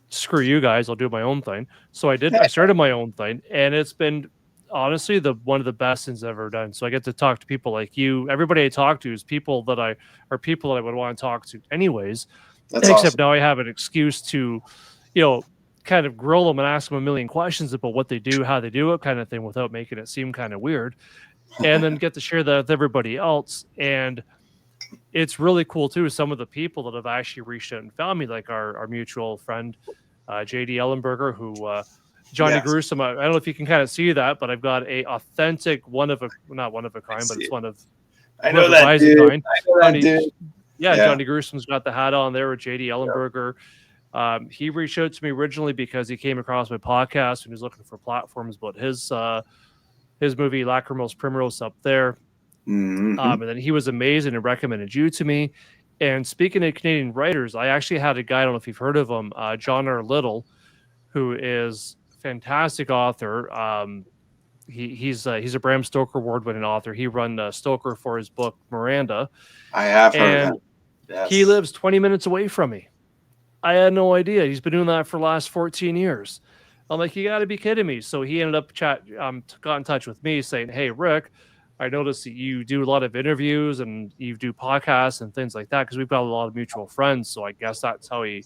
screw you guys, I'll do my own thing. So I did. I started my own thing, and it's been honestly the one of the best things I've ever done. So I get to talk to people like you. Everybody I talk to is people that I would want to talk to anyways. That's Except awesome. now I have an excuse to, kind of grill them and ask them a million questions about what they do, how they do it, kind of thing, without making it seem kind of weird, and then get to share that with everybody else. And it's really cool too. Some of the people that have actually reached out and found me, like our mutual friend, JD Ellenberger, who Johnny Yes, Gruesome. I don't know if you can kind of see that, but I've got a authentic not one of a I kind, but see it's it. one of I know whoever that buys a dude. kind. I know that Johnny, dude. yeah, Yeah. Johnny Gruesome's got the hat on there with JD Ellenberger. He reached out to me originally because he came across my podcast and he was looking for platforms about his movie Lacrimose Primrose up there. Hmm. And then he was amazing and recommended you to me. And speaking of Canadian writers, I actually had a guy, I don't know if you've heard of him, John R. Little, who is fantastic author. He's a Bram Stoker award-winning author. He run Stoker for his book Miranda, I have heard of and him. he Yes. lives 20 minutes away from me. I had no idea. He's been doing that for the last 14 years. I'm like, you got to be kidding me. So he ended up got in touch with me saying, hey, Rick, I noticed that you do a lot of interviews and you do podcasts and things like that because we've got a lot of mutual friends. So I guess that's how he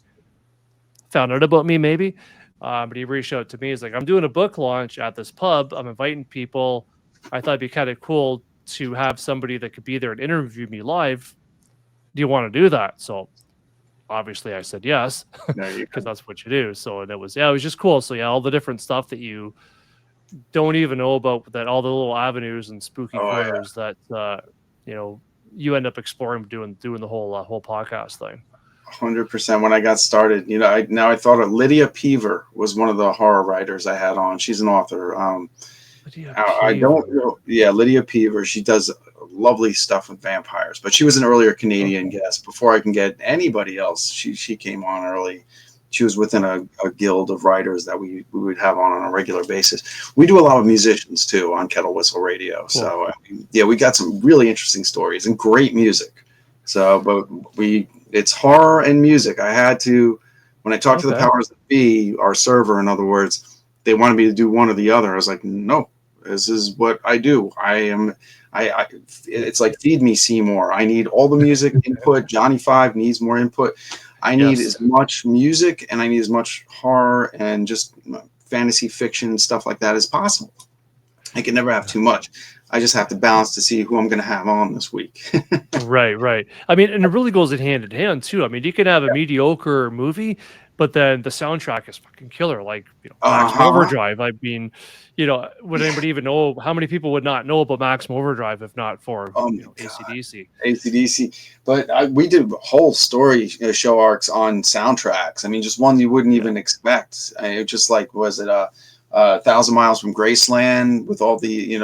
found out about me, maybe. But he reached out to me. He's like, I'm doing a book launch at this pub. I'm inviting people. I thought it'd be kind of cool to have somebody that could be there and interview me live. Do you want to do that? So obviously I said yes There you because go. that's what you do. So and it was just cool. So yeah, all the different stuff that you don't even know about, that all the little avenues and spooky Oh yeah. corners that you know you end up exploring doing the whole podcast thing. 100%. When I got started, I thought of Lydia Peaver was one of the horror writers I had on. She's an author. Lydia I don't Peaver. know. Yeah, Lydia Peaver. She does lovely stuff with vampires, but she was an earlier Canadian Okay. guest before I can get anybody else. She came on early. She was within a guild of writers that we would have on a regular basis. We do a lot of musicians too on Kettle Whistle Radio. Cool. So yeah, we got some really interesting stories and great music. So, but it's horror and music. I had to, when I talked to the Okay. powers that be, our server, in other words, they wanted me to do one or the other. I was like, no, this is what I do. It's like feed me Seymour. I need all the music input. Johnny Five needs more input. I need Yes. as much music and I need as much horror and just fantasy fiction stuff like that as possible. I can never have too much. I just have to balance to see who I'm going to have on this week. Right, right. I mean, and it really goes hand in hand too. I mean, you can have a mediocre movie, but then the soundtrack is fucking killer. Like, Maximum Uh-huh. Overdrive. I mean, would Yeah. anybody even know how many people would not know about Maximum Overdrive if not for, Oh my God. AC/DC? AC/DC. But we did whole story show arcs on soundtracks. I mean, just ones you wouldn't Yeah. even expect. It just like, was it a Thousand Miles from Graceland with all the,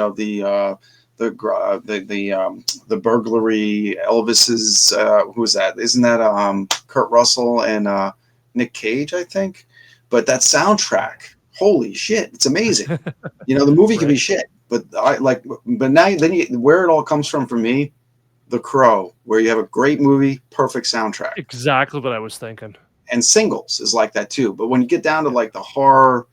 the burglary, Elvis's, who's that? Isn't that Kurt Russell and Nick Cage, I think? But that soundtrack, holy shit, it's amazing. The movie can be Right. shit, but but now where it all comes from for me, The Crow, where you have a great movie, perfect soundtrack, Exactly what I was thinking. and Singles is like that too. But when you get down to Yeah. like the horror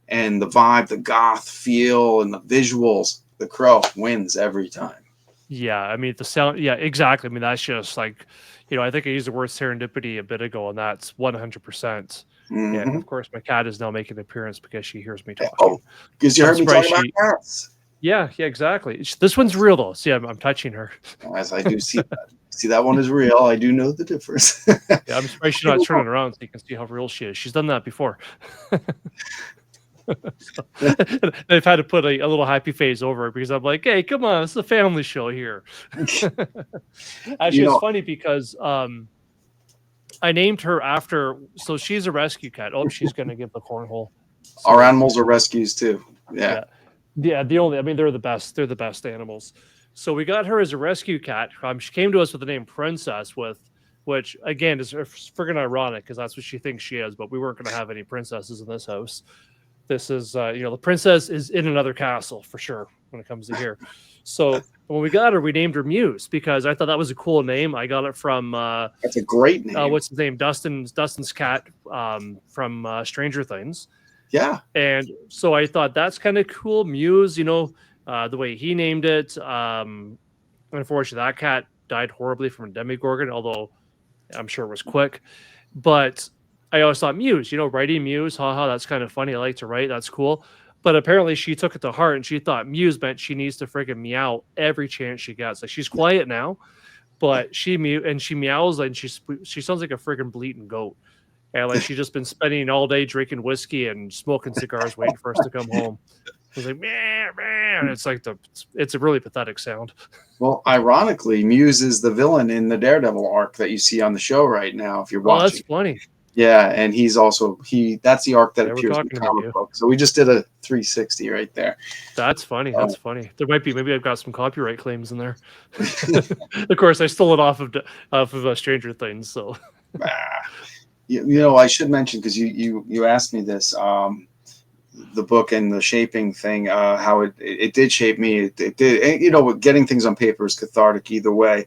and the vibe, the goth feel, and the visuals, The Crow wins every time. Yeah, I mean the sound. Yeah, exactly. I mean that's just like, I think I used the word serendipity a bit ago, and that's 100%. And Hmm. of course, my cat is now making an appearance because she hears me Oh, talking. because you I'm heard me surprised talking about she. cats. Yeah, yeah, exactly. This one's real though. See, I'm touching her. As I do see that. See, that one is real. I do know the difference. Yeah, I'm surprised she's not People turning around so you can see how real she is. She's done that before. So, they've had to put a little happy face over it because I'm like, hey, come on, it's a family show here. don't, you Actually, it's know, funny because I named her after. So she's a rescue cat. Oh, she's gonna give the cornhole. our So animals are rescues too. Yeah. yeah, yeah. The only, I mean, they're the best. They're the best animals. So we got her as a rescue cat. She came to us with the name Princess, which again is friggin' ironic because that's what she thinks she is. But we weren't gonna have any princesses in this house. This is, the princess is in another castle for sure when it comes to here. So when we got her, we named her Muse because I thought that was a cool name. I got it from That's a great name. what's his name, Dustin's cat from Stranger Things, Yeah. and so I thought that's kind of cool. Muse, the way he named it. Unfortunately, that cat died horribly from a demigorgon, although I'm sure it was quick. But I always thought Muse, writing Muse, haha, that's kind of funny. I like to write, that's cool. But apparently she took it to heart and she thought Muse meant she needs to freaking meow every chance she gets. Like she's quiet now, but she meows and she sounds like a freaking bleating goat. And like she's just been spending all day drinking whiskey and smoking cigars, waiting for us to come home. I was like, man, man. It's like it's a really pathetic sound. Well, ironically, Muse is the villain in the Daredevil arc that you see on the show right now, if you're Oh, that's watching. funny. Yeah, and he's also that's the arc that Yeah, we're appears in talking the about comic you. book. So we just did a 360 right there. That's funny. Uh, That's funny. There might be, maybe I've got some copyright claims in there. Of course, I stole it off of Stranger Things. So I should mention because you asked me this, the book and the shaping thing, how it did shape me. It did, and, getting things on paper is cathartic either way.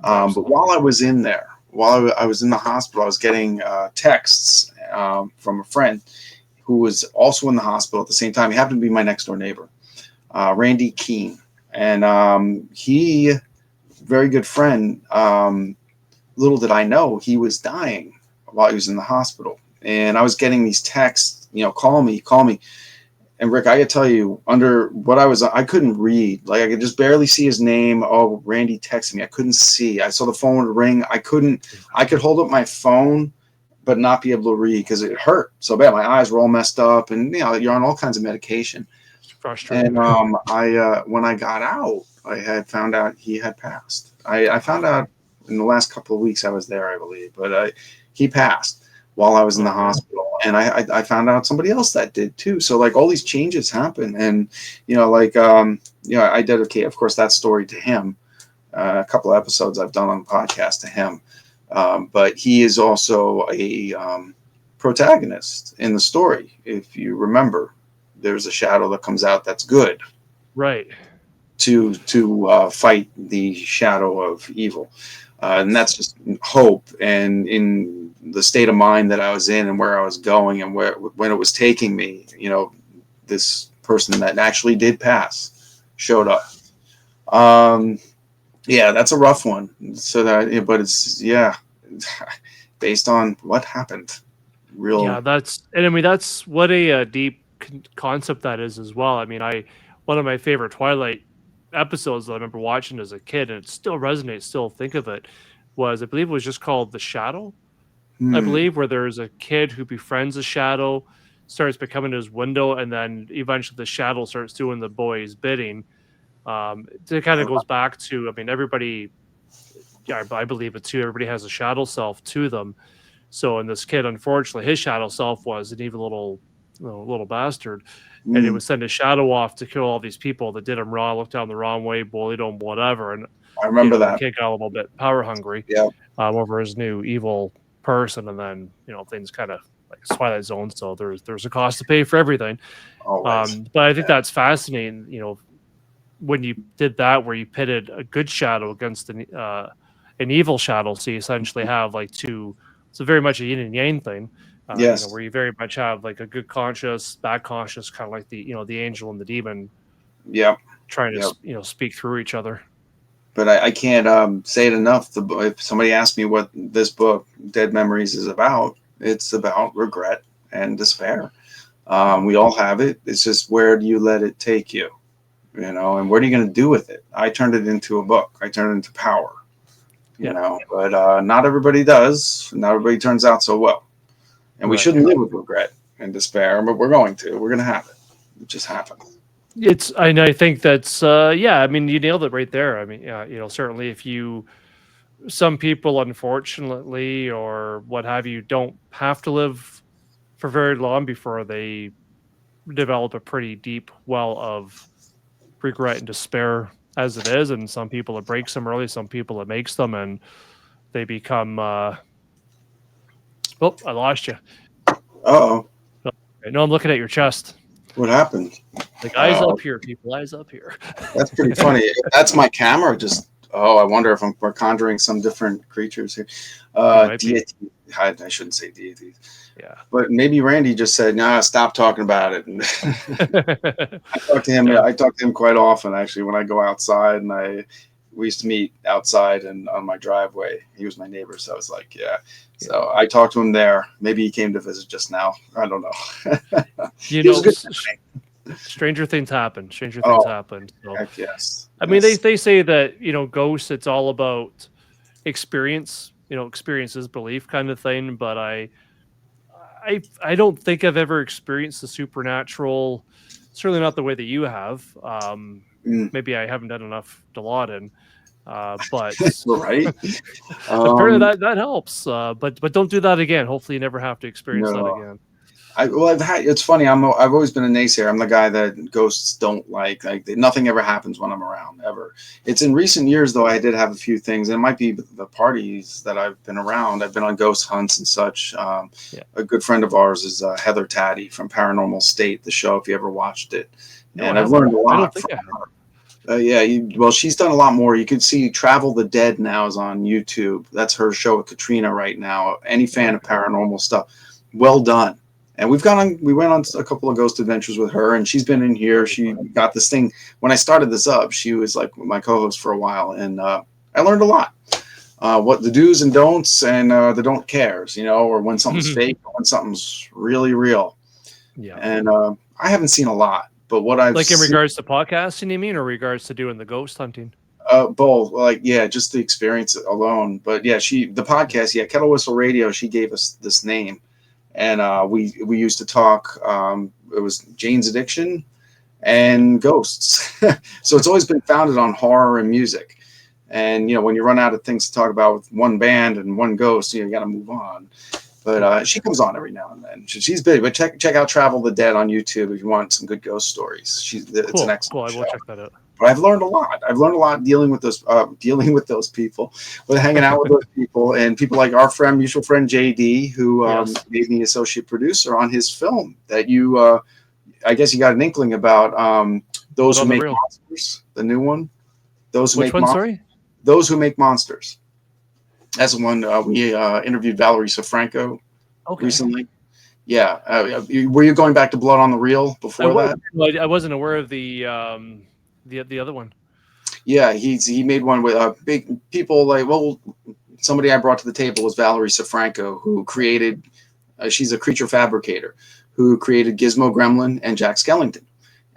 But while I was in there, while I was in the hospital, I was getting texts from a friend who was also in the hospital at the same time. He happened to be my next door neighbor, Randy Keene, and he, very good friend. Little did I know he was dying while he was in the hospital, and I was getting these texts, call me, call me. And Rick, I could tell you, under what I couldn't read. Like I could just barely see his name. Oh, Randy texted me. I couldn't see. I saw the phone would ring. I could hold up my phone, but not be able to read because it hurt so bad. My eyes were all messed up, and you're on all kinds of medication. it's frustrating. And I when I got out, I had found out he had passed. I found out in the last couple of weeks I was there, I believe, but he passed while I was in the Oh man. hospital, and I found out somebody else that did too. So like all these changes happen, and I dedicate, of course, that story to him. A couple of episodes I've done on the podcast to him, but he is also a protagonist in the story. If you remember, there's a shadow that comes out that's good Right. to fight the shadow of evil. And that's just hope. And in the state of mind that I was in and where I was going and when it was taking me, this person that actually did pass showed up. Yeah, that's a rough one. But it's, yeah, based on what happened. Real. Yeah, and I mean that's what a deep concept that is as well. I mean, one of my favorite Twilight episodes that I remember watching as a kid, and it still resonates. Still think of it, was I believe it was just called The Shadow. I Hmm. believe where there's a kid who befriends a shadow, starts becoming his window, and then eventually the shadow starts doing the boy's bidding. It kind of goes back to, I mean, everybody, yeah, I believe it too. Everybody has a shadow self to them. So, in this kid, unfortunately, his shadow self was an evil little bastard, and it Hmm. would send his shadow off to kill all these people that did him wrong, looked down the wrong way, bullied him, whatever. And I remember the that. kid got a little bit power hungry Yeah. over his new evil person, and then things kind of like Twilight Zone. So there's a cost to pay for everything. Always. But I think Yeah. that's fascinating. When you did that, where you pitted a good shadow against an evil shadow, so you essentially have like two. It's a very much a yin and yang thing. Yes. Where you very much have like a good conscious, bad conscious, kind of like the angel and the demon Yep. trying to Yep. speak through each other. but I can't say it enough. If somebody asks me what this book, Dead Memories, is about, it's about regret and despair. We all have it. It's just, where do you let it take you? And what are you going to do with it? I turned it into a book. I turned it into power. But not everybody does. Not everybody turns out so well. And we shouldn't live with regret and despair, but we're going to. We're going to have it. It just happens. And I think that's yeah. I mean, you nailed it right there. I mean, yeah, certainly if some people, unfortunately, or what have you, don't have to live for very long before they develop a pretty deep well of regret and despair as it is. And some people it breaks them early, some people it makes them, and they become. Oh, I lost you. Uh-oh. No, I'm looking at your chest. What happened? Like, eyes up here, people. Eyes up here. That's pretty funny. That's my camera. Just I wonder if we're conjuring some different creatures here. Deity. I shouldn't say deities. Yeah. But maybe Randy just said, "Nah, stop talking about it." And I talk to him. I talk to him quite often, actually, when I go outside, and we used to meet outside and on my driveway. He was my neighbor, so I was like, yeah. So I talked to him there. Maybe he came to visit just now. I don't know. Stranger things happen. Stranger things happen. So. Heck yes. I mean, they say that, ghosts, it's all about experience, experiences, belief kind of thing. But I don't think I've ever experienced the supernatural. Certainly not the way that you have. Maybe I haven't done enough to lot in. But right. apparently that helps. But don't do that again. Hopefully you never have to experience that again. It's funny. I've always been a naysayer. I'm the guy that ghosts don't like. Nothing ever happens when I'm around, ever. It's in recent years, though, I did have a few things. And it might be the parties that I've been around. I've been on ghost hunts and such. A good friend of ours is Heather Taddy from Paranormal State, the show, if you ever watched it. And I've learned a lot from her. She's done a lot more. You can see Travel the Dead now is on YouTube. That's her show with Katrina right now. Any fan of paranormal stuff, well done. And we went on a couple of ghost adventures with her, and she's been in here. She got this thing. When I started this up, she was like my co-host for a while, and I learned a lot. What the do's and don'ts and the don't cares, or when something's fake, or when something's really real. Yeah. And I haven't seen a lot, but what I've in regards to podcasting, you mean, or regards to doing the ghost hunting? Both. Just the experience alone. But yeah, the podcast, Kettle Whistle Radio, she gave us this name. And we used to talk. It was Jane's Addiction and ghosts. So it's always been founded on horror and music. And when you run out of things to talk about with one band and one ghost, you got to move on. But she comes on every now and then. She's big. But check out Travel the Dead on YouTube if you want some good ghost stories. It's an excellent cool. I will show. check that out. But I've learned a lot. I've learned a lot dealing with those people, with hanging out with those people, and people like our mutual friend JD, who made me associate producer on his film that I guess you got an inkling about. Those Who Make Monsters, the new one. Those Who Make Monsters. That's the one we interviewed Valerie Sofranco recently. Yeah, were you going back to Blood on the Reel before that? I wasn't aware of the other one. Yeah, he made one with big people somebody I brought to the table was Valerie Sofranco, who created. She's a creature fabricator who created Gizmo Gremlin and Jack Skellington,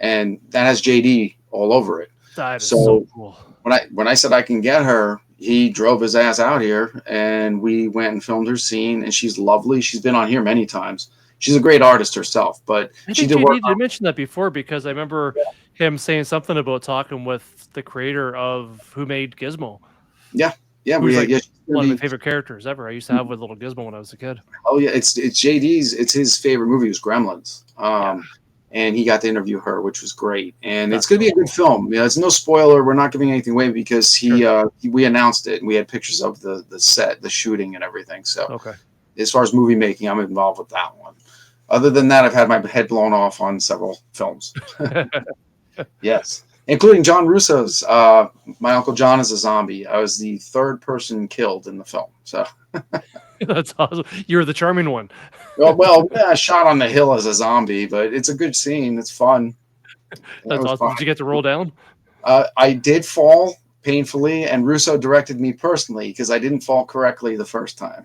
and that has JD all over it. That is so cool. When I said I can get her, he drove his ass out here, and we went and filmed her scene. And she's lovely. She's been on here many times. She's a great artist herself, but she did work. I mentioned that before because I remember him saying something about talking with the creator of who made Gizmo. Yeah, one of my favorite characters ever. I used to have with little Gizmo when I was a kid. Oh yeah, it's JD's. It's his favorite movie was Gremlins. And he got to interview her, which was great. And it's going to be a good film. It's no spoiler. We're not giving anything away because we announced it and we had pictures of the set, the shooting, and everything. So as far as movie making, I'm involved with that one. Other than that, I've had my head blown off on several films. Yes, including John Russo's. My Uncle John is a Zombie. I was the third person killed in the film. So that's awesome. You're the charming one. I shot on the hill as a zombie, but it's a good scene. It's fun. That's awesome. Did you get to roll down? I did fall painfully, and Russo directed me personally because I didn't fall correctly the first time.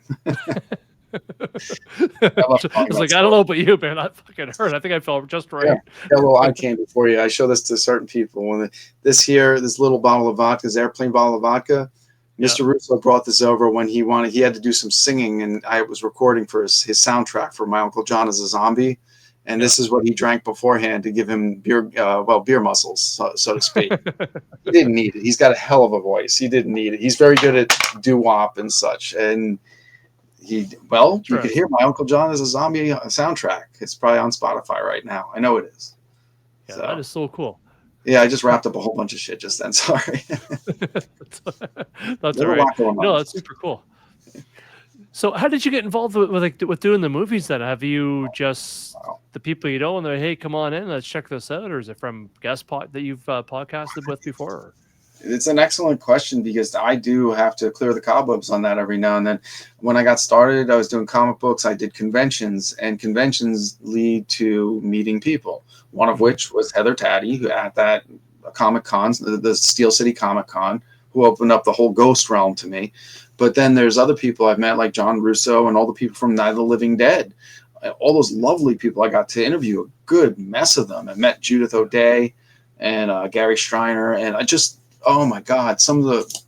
It's like, I don't know about you, man. I fucking hurt. I think I felt just Yeah, right. got a little eye candy for you. I show this to certain people. When this little bottle of vodka, this airplane bottle of vodka, Yeah. Mr. Russo brought this over when he had to do some singing, and I was recording for his soundtrack for My Uncle John is a Zombie. And this is what he drank beforehand to give him beer muscles, so to speak. He didn't need it. He's got a hell of a voice. He didn't need it. He's very good at doo-wop and such. And you could hear My Uncle John is a Zombie soundtrack. It's probably on Spotify right now. I know it is. Yeah, that is so cool. Yeah, I just wrapped up a whole bunch of shit just then. Sorry. That's all right. No, that's super cool. So how did you get involved with doing the movies then? Have you just the people you know and they're, hey, come on in, let's check this out? Or is it from guest that you've podcasted with before? Or? It's an excellent question because I do have to clear the cobwebs on that every now and then. When I got started, I was doing comic books. I did conventions, and conventions lead to meeting people, one of which was Heather Taddy, who at that Comic Con, the Steel City Comic Con, who opened up the whole ghost realm to me. But then there's other people I've met, like John Russo and all the people from Night of the Living Dead. All those lovely people I got to interview, a good mess of them. I met Judith O'Day and Gary Striner, and I just, oh my God, some of the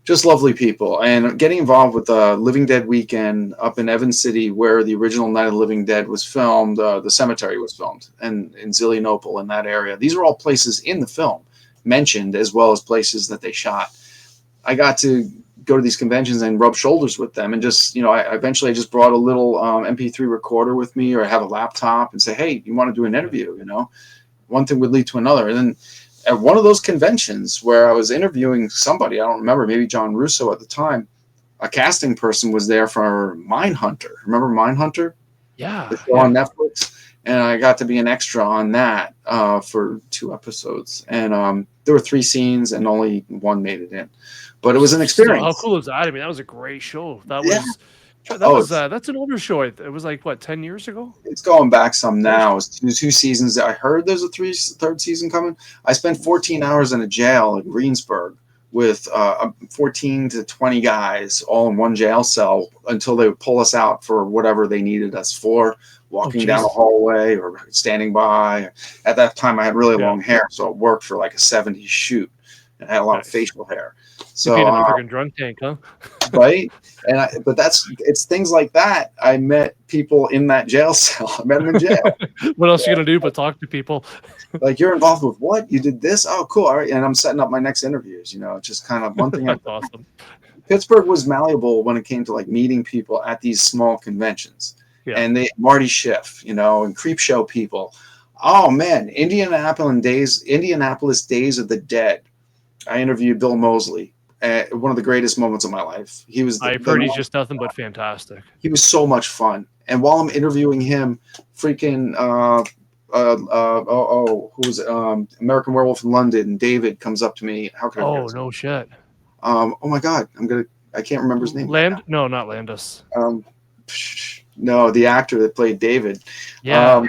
just lovely people. And getting involved with the Living Dead weekend up in Evans City, where the original Night of the Living Dead was filmed, the cemetery was filmed, and in Zillionople in that area. These are all places in the film mentioned, as well as places that they shot. I got to go to these conventions and rub shoulders with them, and just, I eventually just brought a little MP3 recorder with me, or have a laptop, and say, hey, you want to do an interview? One thing would lead to another. And then at one of those conventions where I was interviewing somebody, I don't remember, maybe John Russo at the time, a casting person was there for Mindhunter. Remember Mindhunter? Yeah. The show on Netflix. And I got to be an extra on that for 2 episodes. And there were 3 scenes and only 1 made it in. But it was an experience. So how cool is that? I mean, that was a great show. That's an older show. It was like, what, 10 years ago? It's going back some now. It's 2 seasons. I heard there's a 3rd season coming. I spent 14 hours in a jail in Greensburg with 14 to 20 guys all in one jail cell until they would pull us out for whatever they needed us for, walking down a hallway or standing by. At that time, I had really long hair, so it worked for like a 70s shoot. And I had a lot of facial hair. So being a freaking drunk tank, huh? Right. But it's things like that. I met people in that jail cell. I met them in jail. What else are you gonna do but talk to people? Like, you're involved with what? You did this? Oh, cool. All right. And I'm setting up my next interviews. Just kind of one thing. That's awesome. Pittsburgh was malleable when it came to like meeting people at these small conventions. Yeah. And Marty Schiff, and Creepshow people. Oh man, Indianapolis Days of the Dead. I interviewed Bill Moseley. One of the greatest moments of my life. I've heard he's just nothing but fantastic. He was so much fun. And while I'm interviewing him, freaking who was it? American Werewolf in London, David comes up to me. How could I? Oh no shit. Oh my God, I can't remember his name. No, not Landis. No, the actor that played David. Yeah.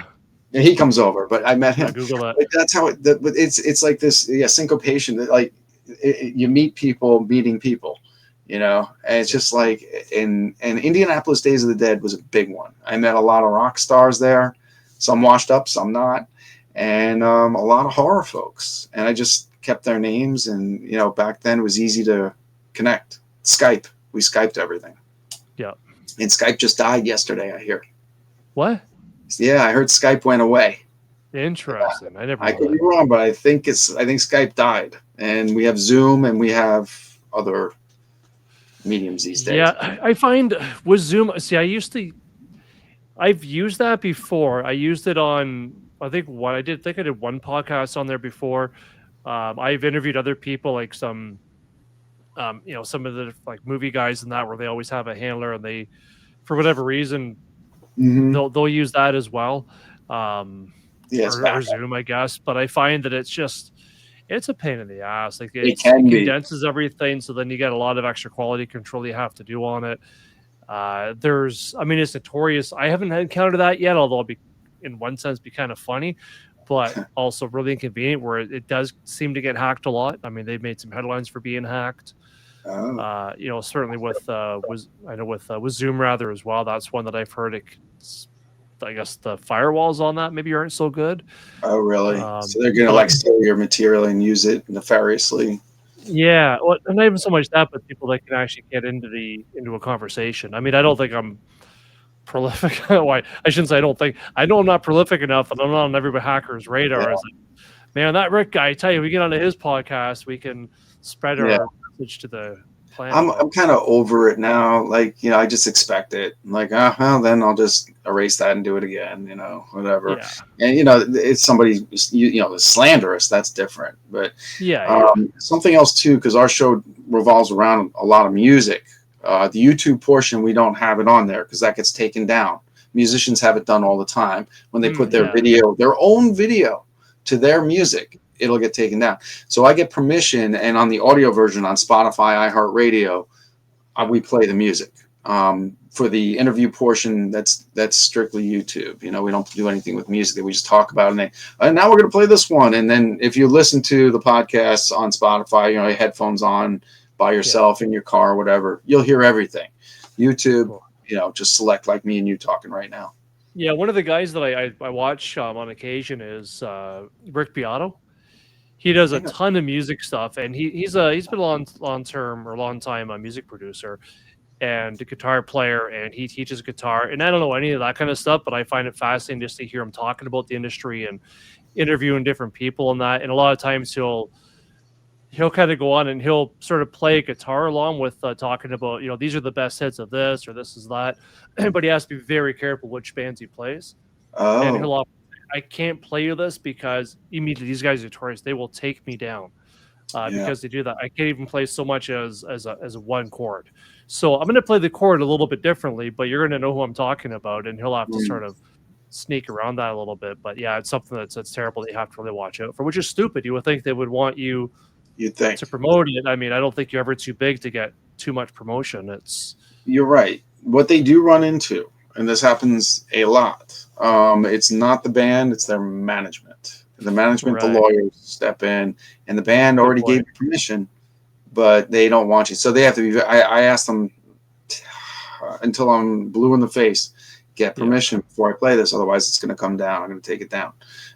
He comes over, but I met him. Google that. Like, that's how it's like this syncopation that like you meet people meeting people, and it's just like in Indianapolis Days of the Dead was a big one. I met a lot of rock stars there, some washed up, some not, and a lot of horror folks, and I just kept their names. And back then it was easy to connect. Skype, we Skyped everything. Yeah. And Skype just died yesterday, I hear. What? Yeah, I heard Skype went away. Interesting. I could be wrong, but I think Skype died, and we have Zoom and we have other mediums these days. Yeah, I find with Zoom. See, I've used that before. I used it on. I think I did one podcast on there before. I've interviewed other people, like some, some of the like movie guys and that, where they always have a handler, and they, for whatever reason, they'll use that as well. Or Zoom, I guess. But I find that it's a pain in the ass. Like it condenses everything, so then you get a lot of extra quality control you have to do on it. It's notorious. I haven't encountered that yet, although it'll be, in one sense, be kind of funny. but also really inconvenient where it does seem to get hacked a lot. I mean, they've made some headlines for being hacked. Oh, Certainly was I know with Zoom rather as well. That's one that I've heard. I guess the firewalls on that maybe aren't so good. oh, really? So they're gonna But like steal your material and use it nefariously. yeah, well, and not even so much that, but people that can actually get into a conversation. I mean, I don't think I'm prolific. Why I shouldn't say I don't think. I know I'm not prolific enough, and I'm not on every hacker's Yeah, radar. Is like, man, that Rick guy. I tell you, we get onto his podcast, we can spread yeah. our message to the planet. I'm kind of over it now. Like, I just expect it. Like, well, then I'll just erase that and do it again. Whatever. Yeah, And it's somebody slanderous. That's different. But yeah. something else too, because our show revolves around a lot of music. The YouTube portion, we don't have it on there because that gets taken down. Musicians have it done all the time when they put their Yeah. video, their own video, to their music. It'll get taken down. So I get permission, and on the audio version on Spotify, iHeartRadio, we play the music. For the interview portion, that's strictly YouTube. We don't do anything with music. We just talk about it. And now we're going to play this one. And then if you listen to the podcasts on Spotify, your headphones on by yourself in your car, or whatever, you'll hear everything. YouTube, Cool. just select like me and you talking right now. Yeah, one of the guys that I watch on occasion is Rick Beato. He does a ton of music stuff, and he's been a long time a music producer and a guitar player, and he teaches guitar. And I don't know any of that kind of stuff, but I find it fascinating just to hear him talking about the industry and interviewing different people and that. And a lot of times he'll kind of go on and he'll sort of play guitar along with talking about these are the best hits of this or this is that, but he has to be very careful which bands he plays. And Oh, he'll often say, I can't play you this because immediately these guys are notorious. They will take me down yeah. because they do that. I can't even play so much as a one chord. So I'm going to play the chord a little bit differently, but you're going to know who I'm talking about, and he'll have to Mm, sort of sneak around that a little bit. But yeah, it's something that's terrible that you have to really watch out for, which is stupid. You would think they would want you you'd think. to promote it. I mean, I don't think you're ever too big to get too much promotion. It's You're right. What they do run into, and this happens a lot, it's not the band, it's their management. The management, the right. lawyers step in, and the band Good already gave point. you permission, but they don't want you. So they have to be. I asked them until I'm blue in the face, get Yeah. permission before I play this. Otherwise, it's going to come down. I'm going to take it down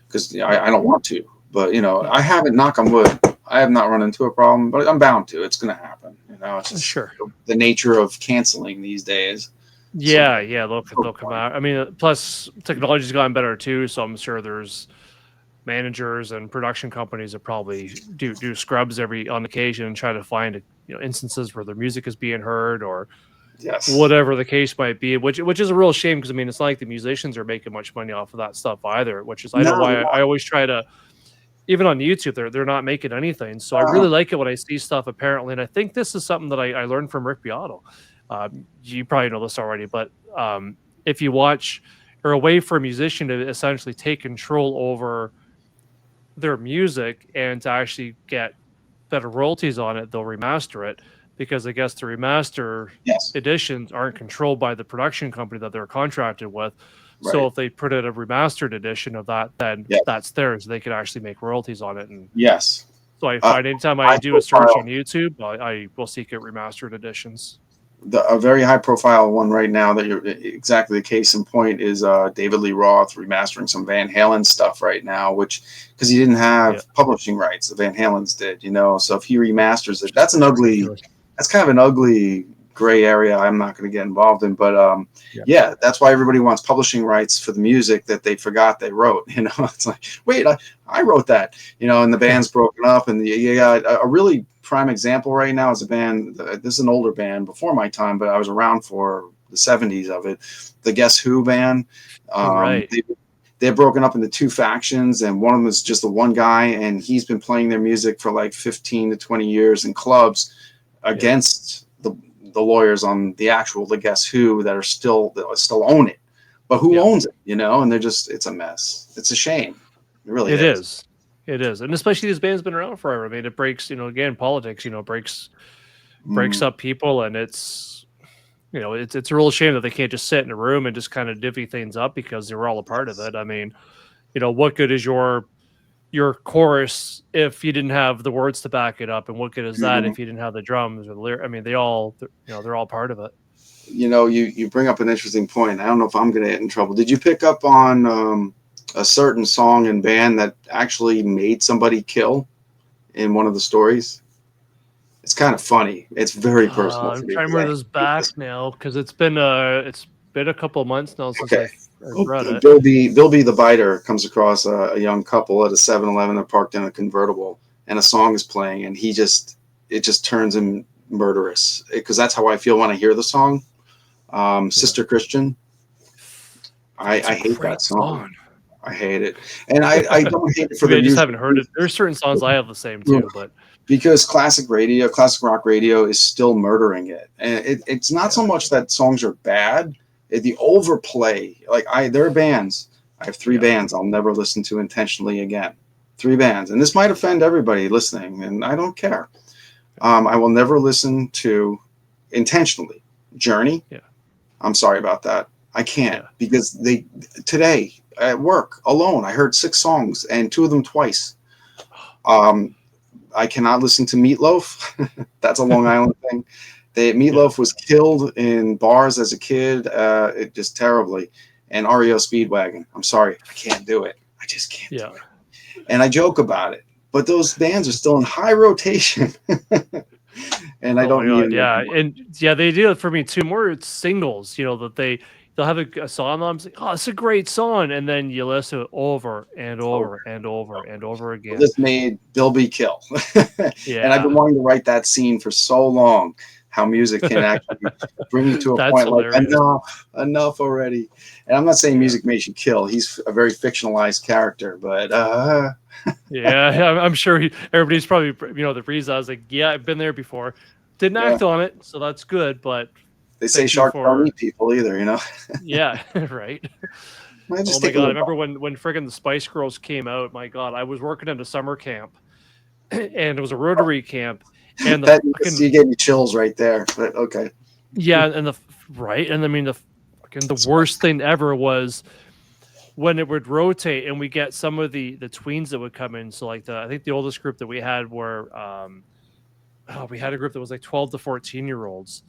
because I don't want to. But I haven't. Knock on wood. I have not run into a problem, but I'm bound to. It's going to happen. It's just Sure. the nature of canceling these days. So, Yeah. They'll come out. I mean, plus technology's gotten better too, so I'm sure there's managers and production companies that probably do scrubs on occasion and try to find instances where their music is being heard or yes. whatever the case might be, which is a real shame because I mean it's not like the musicians are making much money off of that stuff either. Which is I know No, why they're I always try to even on YouTube they're not making anything. So I not. really like it when I see stuff apparently, and I think this is something that I learned from Rick Beato. You probably know this already, but if you watch or a way for a musician to essentially take control over their music and to actually get better royalties on it, they'll remaster it because I guess the remaster Yes. editions aren't controlled by the production company that they're contracted with. So Right. if they put out a remastered edition of that, then Yes. that's theirs. They can actually make royalties on it. And Yes. so I Uh, find anytime I high do a search on profile. YouTube, I will seek out remastered editions. A very high profile one right now that you're exactly the case in point is David Lee Roth remastering some Van Halen stuff right now, which because he didn't Yeah, have publishing rights, the Van Halens did, so if he remasters it, which is ridiculous. that's kind of an ugly gray area I'm not going to get involved in, but Yeah, yeah, that's why everybody wants publishing rights for the music that they forgot they wrote. It's like, wait, I wrote that, and the band's broken up, and you got a really prime example right now is a band. This is an older band before my time, but I was around for the 70s of it. The Guess Who band. right. They're broken up into two factions, and one of them is just the one guy, and he's been playing their music for like 15 to 20 years in clubs Yeah, against the lawyers on the Guess Who that still own it. But who yeah. owns it? And it's a mess. It's a shame. It really It is. is. It is. And especially this band's been around forever. I mean, it breaks, again, politics, breaks Mm, up people and it's a real shame that they can't just sit in a room and just kind of divvy things up because they were all a part of yes. it. I mean, what good is your chorus if you didn't have the words to back it up, and what good is that Mhm. if you didn't have the drums or the lyric? I mean, they all, they're all part of it. You bring up an interesting point. I don't know if I'm going to get in trouble. Did you pick up on a certain song and band that actually made somebody kill in one of the stories? It's kind of funny. It's very personal I'm to me trying to because I remember this hate this. back now because it's been a couple of months now since Okay. I've read it. Bilby the Biter comes across a young couple at a 7-Eleven. They're parked in a convertible, and a song is playing, and it just turns him murderous because that's how I feel when I hear the song. Yeah, Sister Christian. that's I a hate great that song. song. I hate it, and I don't hate it for Maybe the I just music haven't heard it. There's certain songs I have the same too, but because classic rock radio is still murdering it, and it's not so yeah, much that songs are bad, the overplay. Like there are bands. I have three yeah, bands I'll never listen to intentionally again. Three bands, and this might offend everybody listening, and I don't care. I will never listen to intentionally. Journey. yeah, I'm sorry about that. I can't yeah. because today at work alone I heard 6 songs and 2 of them twice. Um, I cannot listen to Meatloaf. That's a Long Island thing. Yeah, Meatloaf was killed in bars as a kid, it just terribly. And REO Speedwagon. I'm sorry, I can't do it. I just can't do yeah. it. And I joke about it, but those bands are still in high rotation, and I Oh my don't need god, them yeah, anymore. and yeah, they do it for me too. More it's singles, that they'll have a song on. I'm like, oh, it's a great song, and then you listen to it over and Over over and and over over. and over Well, again. this made Bill B kill, and I've Yeah, been wanting to write that scene for so long. How music can actually bring you to a that's point like hilarious. enough already. And I'm not saying Yeah, music makes you kill. He's a very fictionalized character, but yeah, yeah. I'm sure everybody's probably the reason I was like, yeah, I've been there before. Didn't yeah, act on it, so that's good. But they say thank you sharks don't for eat people either. yeah, right. I Oh just my take a god, I little remember bite. when friggin' the Spice Girls came out. My god, I was working at a summer camp, and it was a Rotary camp, and the That fucking you gave me chills right there. But okay, yeah, and right, and I mean the worst thing ever was when it would rotate and we get some of the tweens that would come in. So like I think the oldest group that we had were we had a group that was like 12 to 14-year-olds.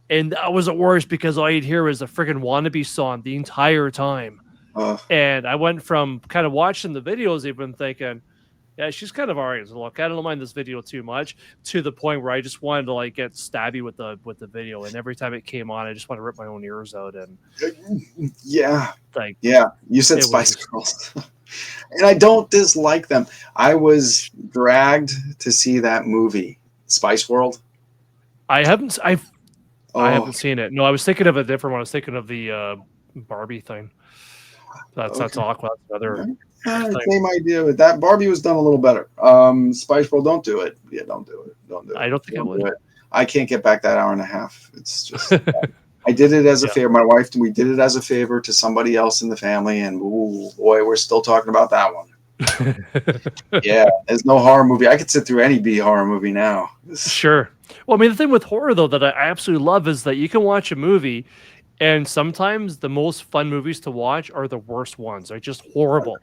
And that was the worst because all you'd hear was the freaking wannabe song the entire time. uh, And I went from kind of watching the videos, even thinking, yeah, she's kind of alright as a look. I don't mind this video too much, to the point where I just wanted to like get stabby with the video. And every time it came on, I just want to rip my own ears out. And yeah, like yeah. You said it was Spice just Girls, and I don't dislike them. I was dragged to see that movie, Spice World. I haven't I Oh, haven't seen it. No, I was thinking of a different one. I was thinking of the Barbie thing. That's okay. Aqua. That's another thing. Same idea with that. Barbie was done a little better. Spice World, don't do it. Yeah, don't do it. Don't do it. I don't think I Don't do would. it. I can't get back that hour and a half. It's just I did it as a Yeah. favor. My wife, we did it as a favor to somebody else in the family, and ooh, boy, we're still talking about that one. Yeah, there's no horror movie. I could sit through any B horror movie now. Sure. Well, I mean, the thing with horror though that I absolutely love is that you can watch a movie, and sometimes the most fun movies to watch are the worst ones. They're just horrible.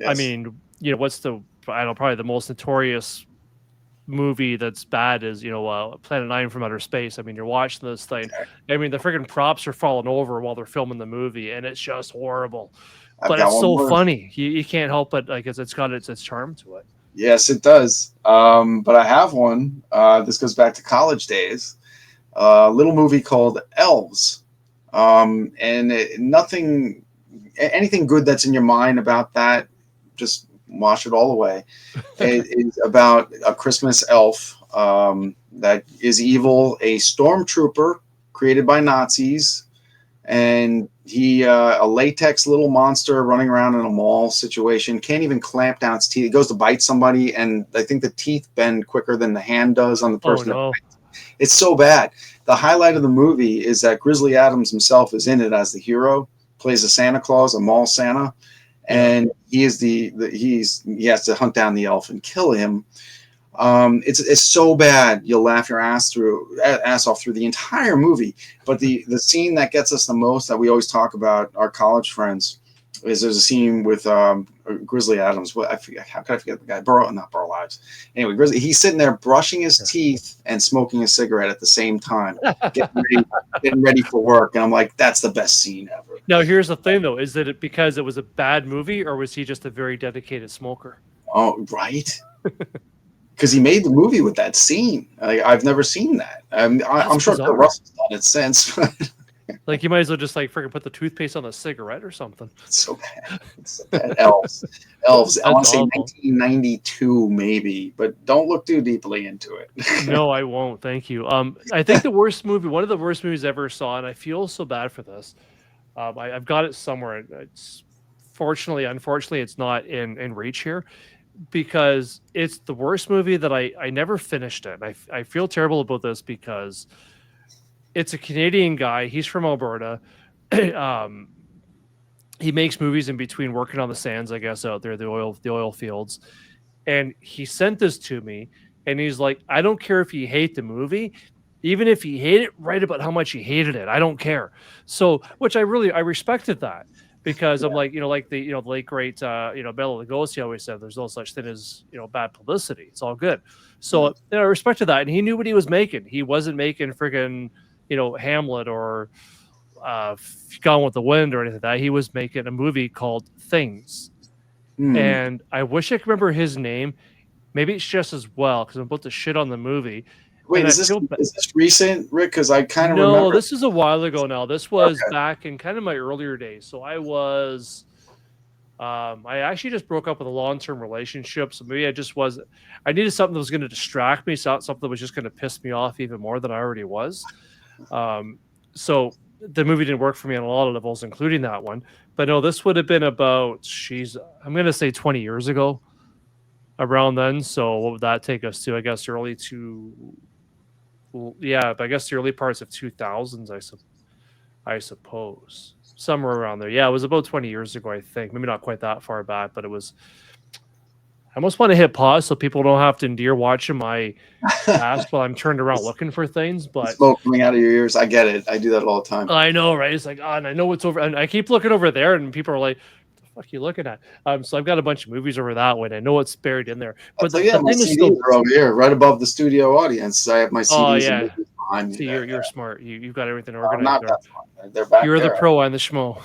I Yes, mean, what's I don't know, probably the most notorious movie that's bad is Planet Nine from Outer Space. I mean, you're watching this thing. I mean, the freaking props are falling over while they're filming the movie, and it's just horrible. I've But got it's one so more. funny. You can't help it. Like it's got its charm to it. Yes, it does. But I have one. This goes back to college days. A little movie called Elves. Nothing, anything good that's in your mind about that, just wash it all away. It is about a Christmas elf that is evil, a stormtrooper created by Nazis, and he a latex little monster running around in a mall situation, can't even clamp down its teeth. It goes to bite somebody, and I think the teeth bend quicker than the hand does on the Oh person that no. bites. It's so bad. The highlight of the movie is that Grizzly Adams himself is in it as the hero, plays a Santa Claus, a mall Santa, Yeah. and he is he has to hunt down the elf and kill him. It's so bad you'll laugh your ass off through the entire movie. But the scene that gets us the most, that we always talk about, our college friends, is there's a scene with Grizzly Adams. What I forget, how could I forget the guy? Not Burl Ives. Anyway, Grizzly. He's sitting there brushing his teeth and smoking a cigarette at the same time, getting ready for work. And I'm like, that's the best scene ever. Now, here's the thing, though: is it because it was a bad movie, or was he just a very dedicated smoker? Oh, right. Because he made the movie with that scene. I've never seen that. I'm sure Kurt Russell's done it since. Like, you might as well just like freaking put the toothpaste on the cigarette or something. It's so bad. It's so bad. Elves. I want to say 1992 maybe, but don't look too deeply into it. No, I won't. Thank you. I think one of the worst movies I ever saw, and I feel so bad for this. I've got it somewhere. It's unfortunately, it's not in reach here, because it's the worst movie that I never finished it. I feel terrible about this because it's a Canadian guy. He's from Alberta. He makes movies in between working on the sands, I guess, out there, the oil fields. And he sent this to me, and he's like, I don't care if you hate the movie. Even if you hate it, write about how much you hated it. I don't care. So, which I respected that, because I'm like, like the late great Bela Lugosi always said, there's no such thing as bad publicity. It's all good. So I respected that, and he knew what he was making. He wasn't making friggin' Hamlet or Gone with the Wind or anything like that. He was making a movie called Things, and I wish I could remember his name. Maybe it's just as well, because I'm about to shit on the movie. Wait, is this recent, Rick? Because I kind of remember. No, this is a while ago now. This was back in kind of my earlier days. So I actually just broke up with a long-term relationship. So maybe I needed something that was going to distract me, something that was just going to piss me off even more than I already was. So the movie didn't work for me on a lot of levels, including that one. But no, this would have been about, I'm going to say 20 years ago, around then. So what would that take us to? I guess the early parts of 2000s, I suppose. Somewhere around there. Yeah, it was about 20 years ago, I think. Maybe not quite that far back, but it was. I almost want to hit pause so people don't have to endure watching my ass while I'm turned around looking for things. But smoke coming out of your ears. I get it. I do that all the time. I know, right? It's like, and I know what's over. And I keep looking over there, and people are like, "What the fuck are you looking at?" So I've got a bunch of movies over that way. I know it's buried in there. But my CDs are over here, right above the studio audience. I have my CDs. Oh yeah. Behind me. See, you're smart. You've got everything organized. Not that fun. They're back You're there. the pro and the schmo.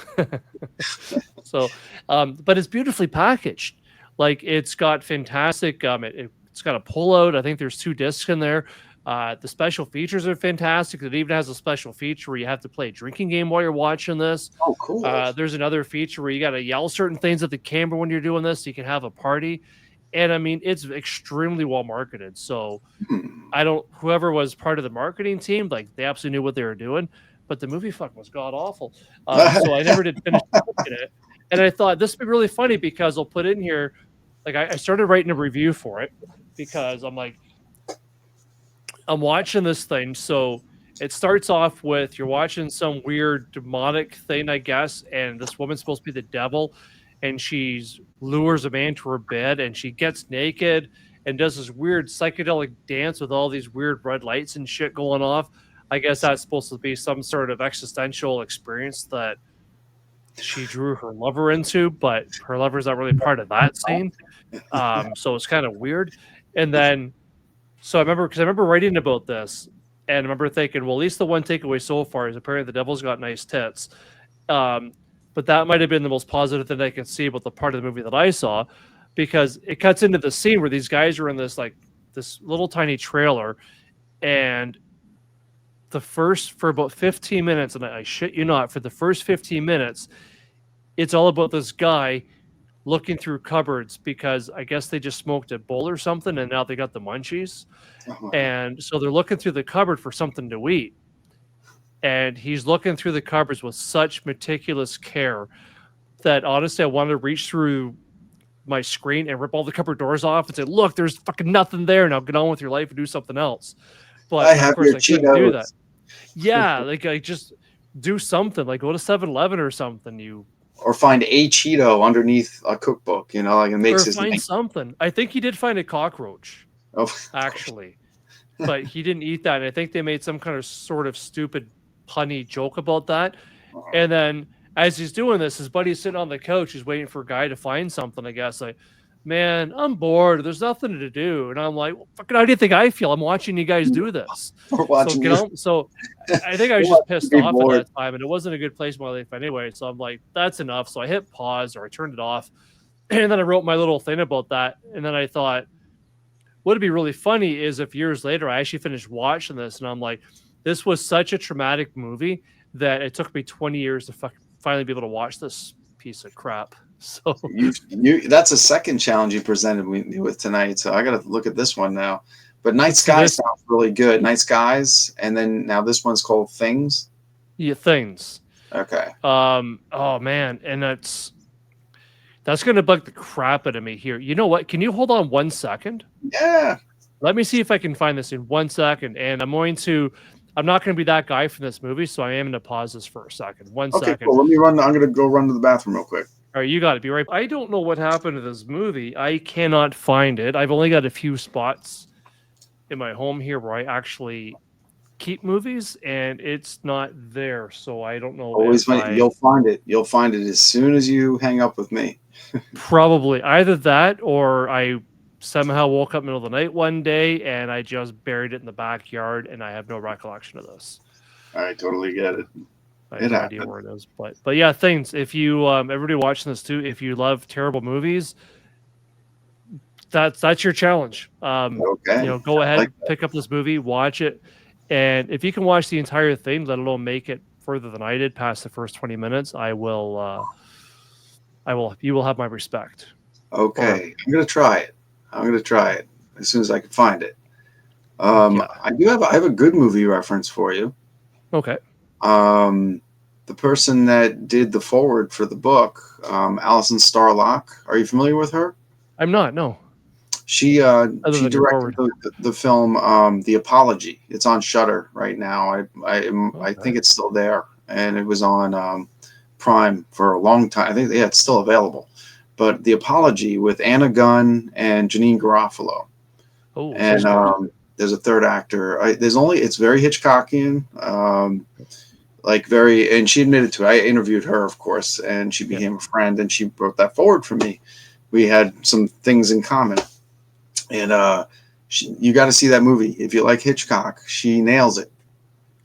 So, but it's beautifully packaged. Like, it's got fantastic. It's got a pullout. I think there's 2 discs in there. The special features are fantastic. It even has a special feature where you have to play a drinking game while you're watching this. Oh, cool. There's another feature where you got to yell certain things at the camera when you're doing this, so you can have a party. And I mean, it's extremely well marketed. So whoever was part of the marketing team, like, they absolutely knew what they were doing. But the movie was god awful. So I never did finish watching it. And I thought this would be really funny, because I'll put in here, like, I started writing a review for it, because I'm like, I'm watching this thing. So it starts off with, you're watching some weird demonic thing, I guess. And this woman's supposed to be the devil. And she lures a man to her bed, and she gets naked and does this weird psychedelic dance with all these weird red lights and shit going off. I guess that's supposed to be some sort of existential experience that she drew her lover into, but her lover's not really part of that scene. So it's kind of weird. And then, so I remember writing about this, and I remember thinking, well, at least the one takeaway so far is apparently the devil's got nice tits. But that might have been the most positive thing I could see about the part of the movie that I saw, because it cuts into the scene where these guys are in this little tiny trailer, and for about 15 minutes, and I shit you not, for the first 15 minutes, it's all about this guy looking through cupboards, because I guess they just smoked a bowl or something, and now they got the munchies. And so they're looking through the cupboard for something to eat. And he's looking through the cupboards with such meticulous care that, honestly, I wanted to reach through my screen and rip all the cupboard doors off and say, look, there's fucking nothing there. Now get on with your life and do something else. But of course, I couldn't do that. Yeah, like, I just do something, like go to 7-Eleven or something. Or find a Cheeto underneath a cookbook, like it makes find something. I think he did find a cockroach, actually, but he didn't eat that. And I think they made some kind of sort of stupid punny joke about that. And then as he's doing this, his buddy's sitting on the couch. He's waiting for a guy to find something, I guess. Like, man, I'm bored. There's nothing to do. And I'm like, well, fucking, how do you think I feel? I'm watching you guys do this. We're So watching get you. on. So I think I was just Watching you pissed be off at bored. that time, and it wasn't a good place in my life anyway. So I'm like, that's enough. So I hit pause or I turned it off, and then I wrote my little thing about that. And then I thought, what'd be really funny is if years later I actually finished watching this, and I'm like, this was such a traumatic movie that it took me 20 years to finally be able to watch this piece of crap. So That's a second challenge you presented me with tonight. So I got to look at this one now. But Night let's see Sky this. sounds really good. Night Skies, and then now this one's called Things. Yeah, things. Okay. Oh man, and that's gonna bug the crap out of me here. You know what? Can you hold on 1 second? Yeah. Let me see if I can find this in 1 second. And I'm not going to be that guy for this movie, so I am going to pause this for a second. One Okay, second. cool. Let me run. I'm going to go run to the bathroom real quick. All right, you got it. Be right. I don't know what happened to this movie. I cannot find it. I've only got a few spots in my home here where I actually keep movies, and it's not there. So I don't know. You'll find it. You'll find it as soon as you hang up with me. Probably either that, or I somehow woke up in the middle of the night one day and I just buried it in the backyard, and I have no recollection of this. I totally get it. I have no idea where it is, but yeah, things. If you everybody watching this too, if you love terrible movies, that's your challenge. Okay. Go ahead, pick up this movie, watch it, and if you can watch the entire thing, let alone make it further than I did past the first 20 minutes, you will have my respect. Okay, I'm gonna try it. I'm gonna try it as soon as I can find it. I have a good movie reference for you. Okay. The person that did the foreword for the book, Alison Starlock. Are you familiar with her? I'm not. No. She directed the film The Apology. It's on Shudder right now. I think it's still there, and it was on Prime for a long time. I think it's still available. But The Apology with Anna Gunn and Janine Garofalo. Oh, and there's a third actor. It's very Hitchcockian, and she admitted to it. I interviewed her, of course, and she became a friend, and she wrote that forward for me. We had some things in common, and you got to see that movie if you like Hitchcock. She nails it.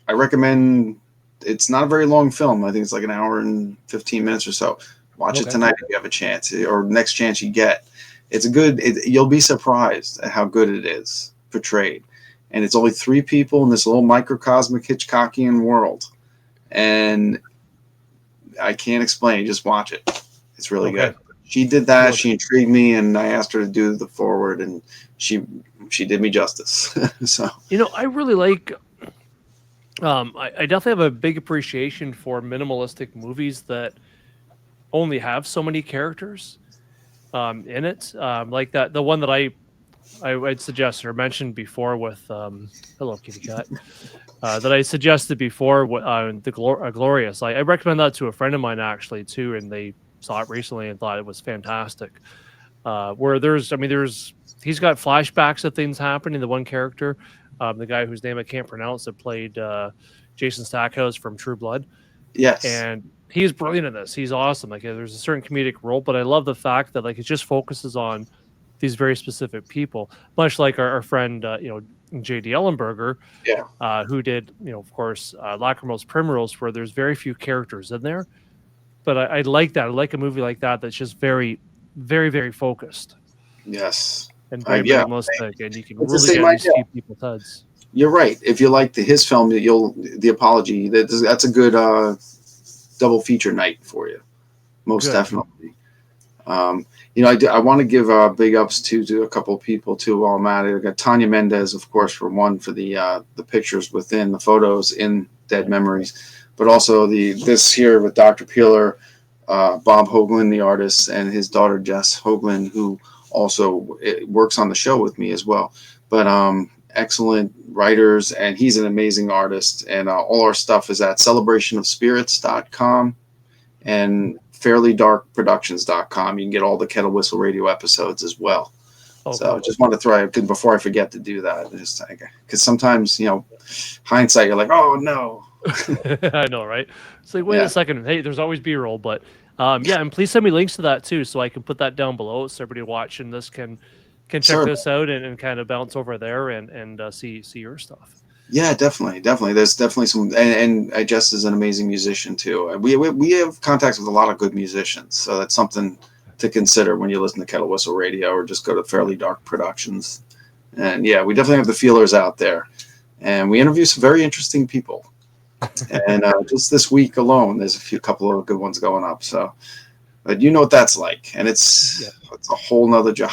I recommend. It's not a very long film. I think it's like an hour and 15 minutes or so. Watch it tonight if you have a chance, or next chance you get. It's you'll be surprised at how good it is portrayed. And it's only 3 people in this little microcosmic Hitchcockian world. And I can't explain. Just watch it. It's really good. She did that. She intrigued me, and I asked her to do the forward, and she did me justice. So I really like. I definitely have a big appreciation for minimalistic movies that only have so many characters in it. Like the one that I'd suggested or mentioned before with hello kitty cat that I suggested before the Glorious. I recommend that to a friend of mine actually too, and they saw it recently and thought it was fantastic. Where he's got flashbacks of things happening. The one character, the guy whose name I can't pronounce, that played Jason Stackhouse from True Blood. Yes, and he's brilliant in this. He's awesome. Like there's a certain comedic role, but I love the fact that it just focuses on these very specific people, much like our friend, J.D. Ellenberger, who did, of course, Lacrimose Primrose, where there's very few characters in there. But I like that. I like a movie like that that's just very, very, very focused. Yes. And very minimalistic, and you can really get these few people's heads. You're right. If you like his film, The Apology, that's a good double feature night for you. Most definitely. I want to give big ups to a couple of people too while I'm at it. I got Tanya Mendez, of course, for the pictures within the photos in Dead Memories, but also this here with Dr. Peeler, Bob Hoagland, the artist, and his daughter Jess Hoagland, who also works on the show with me as well. But excellent writers, and he's an amazing artist. And all our stuff is at celebrationofspirits.com and fairlydarkproductions.com. You can get all the Kettle Whistle Radio episodes as well. Oh, So cool. just want to throw it before I forget to do that. Just because sometimes hindsight, you're like, oh no, I know, right? It's like, wait a yeah, second. Hey, there's always B-roll, but yeah, and please send me links to that too, so I can put that down below, so everybody watching this can check certainly. this out and kind of bounce over there and see your stuff. Yeah, definitely, definitely. There's definitely some, and Jess is an amazing musician too. We have contacts with a lot of good musicians, so that's something to consider when you listen to Kettle Whistle Radio or just go to Yeah. Fairly Dark Productions. And yeah, we definitely have the feelers out there, and we interview some very interesting people. And just this week alone, there's couple of good ones going up. So, but you know what that's like, and Yeah. it's a whole nother job.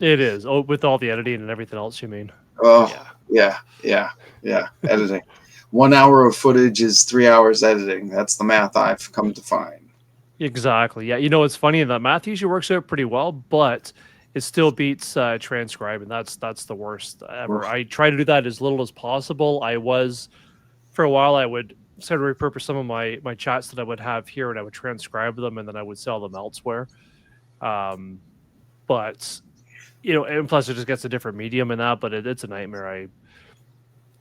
It is. Oh, with all the editing and everything else, you mean? Oh Yeah. yeah, yeah, yeah. Editing. 1 hour of footage is 3 hours editing. That's the math I've come to find. Exactly. Yeah. It's funny that math usually works out pretty well, but it still beats transcribing. That's the worst ever. Oof. I try to do that as little as possible. I was for a while I would sort of repurpose some of my chats that I would have here and I would transcribe them and then I would sell them elsewhere. Um, but and plus it just gets a different medium in that, but it's a nightmare.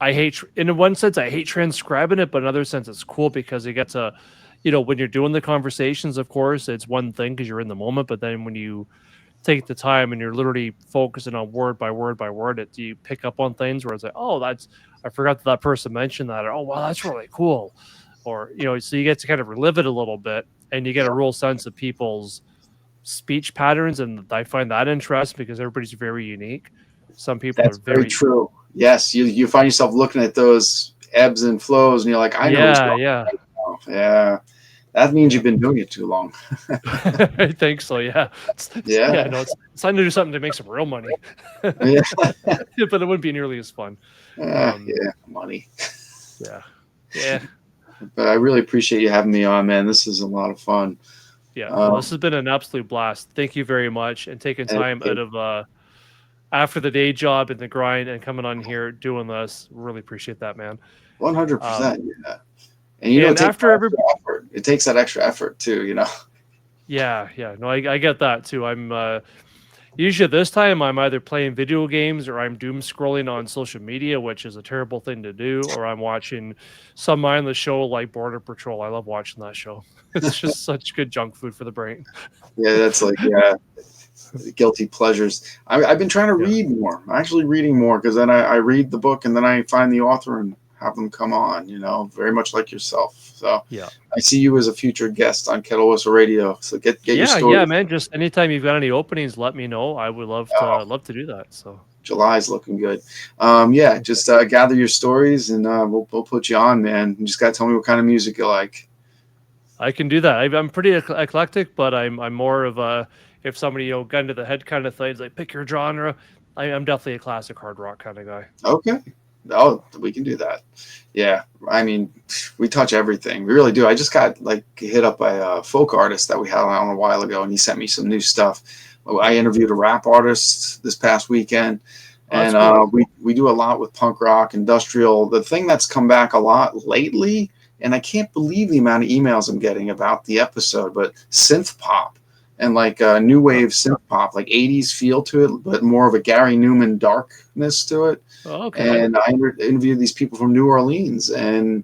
I hate in one sense I hate transcribing it, but in another sense it's cool because you get to when you're doing the conversations, of course, it's one thing because you're in the moment, but then when you take the time and you're literally focusing on word by word by word, you pick up on things where it's like, oh, that's I forgot that person mentioned that, or oh wow, that's really cool, or so you get to kind of relive it a little bit, and you get a real sense of people's speech patterns, and I find that interesting because everybody's very unique. Some people are That's very very true. Yes, you find yourself looking at those ebbs and flows, and you're like, I know who's yeah, wrong yeah, right now. Yeah, that means yeah. you've been doing it too long. I think so. Yeah, yeah. Yeah, No, it's time to do something to make some real money, but yeah, it wouldn't be nearly as fun. Um, yeah. Money. yeah, yeah. But I really appreciate you having me on, man. This is a lot of fun. Yeah, no, this Um, has been an absolute blast. Thank you very much, and taking and time out of after the day job and the grind and coming on here doing this. Really appreciate that, man. Um, 100%. Yeah, and it and takes after that every extra effort. It takes that extra effort too. yeah, yeah, no, I get that too. I'm usually at this time I'm either playing video games or I'm doom scrolling on social media, which is a terrible thing to do, or I'm watching some mindless show like Border Patrol. I love watching that show. It's just such good junk food for the brain. Yeah, that's like guilty pleasures. I've been trying to Yeah, read more. I'm actually reading more because then I read the book and then I find the author and have them come on. Very much like yourself. So yeah. I see you as a future guest on Kettle Whistle Radio. So get your Yeah, yeah, stories. man. Just anytime you've got any openings, let me know. I would love to do that. So July's looking good. Yeah, just gather your stories and we'll put you on, man. You just gotta tell me what kind of music you like. I can do that. I'm pretty eclectic, but I'm more of a if somebody gun to the head kind of things like pick your genre. I'm definitely a classic hard rock kind of guy. Okay. Oh, we can do that. Yeah, I mean, we touch everything. We really do. I just got like hit up by a folk artist that we had on a while ago, and he sent me some new stuff. I interviewed a rap artist this past weekend, Oh, that's and cool. we do a lot with punk rock, industrial. The thing that's come back a lot lately, and I can't believe the amount of emails I'm getting about the episode, but synth pop and like new Huh. wave synth pop, like 80s feel to it, but more of a Gary Newman darkness to it. Oh, okay. And I interviewed these people from New Orleans, and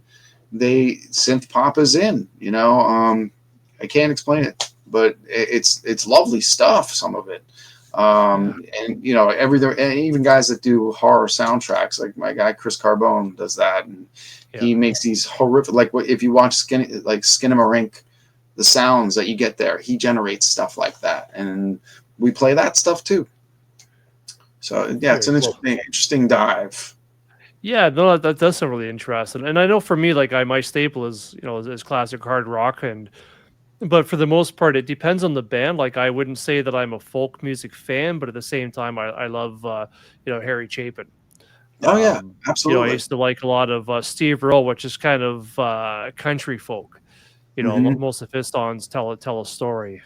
they synth pop is in. I can't explain it, but it's lovely stuff. Some of it, Yeah. and and even guys that do horror soundtracks, like my guy Chris Carbone does that, and Yeah. he makes these horrific. Like if you watch Skinamarink, the sounds that you get there, he generates stuff like that, and we play that stuff too. So yeah, it's Very an cool. interesting dive. Yeah, no, that does sound really interesting. And I know for me, like my staple is is classic hard rock, and but for the most part, it depends on the band. Like I wouldn't say that I'm a folk music fan, but at the same time, I love Harry Chapin. Oh yeah, I absolutely. used to like a lot of Steve Earle, which is kind of country folk. Hmm. Most of his songs tell a story.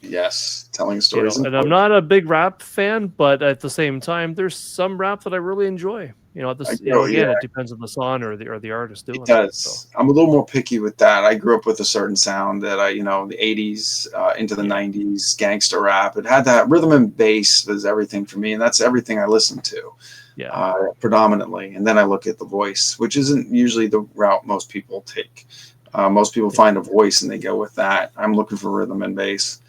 Yes, telling stories And I'm important. not a big rap fan, but at the same time, there's some rap that I really enjoy. You know, I this, you know, grew, again, yeah, it depends on the song or the artist it doing it. So does. I'm a little more picky with that. I grew up with a certain sound that the 80s into the yeah, 90s, gangster rap. It had that rhythm and bass was everything for me, and that's everything I listened to yeah, predominantly. And then I look at the voice, which isn't usually the route most people take. Most people yeah, find a voice and they go with that. I'm looking for rhythm and bass.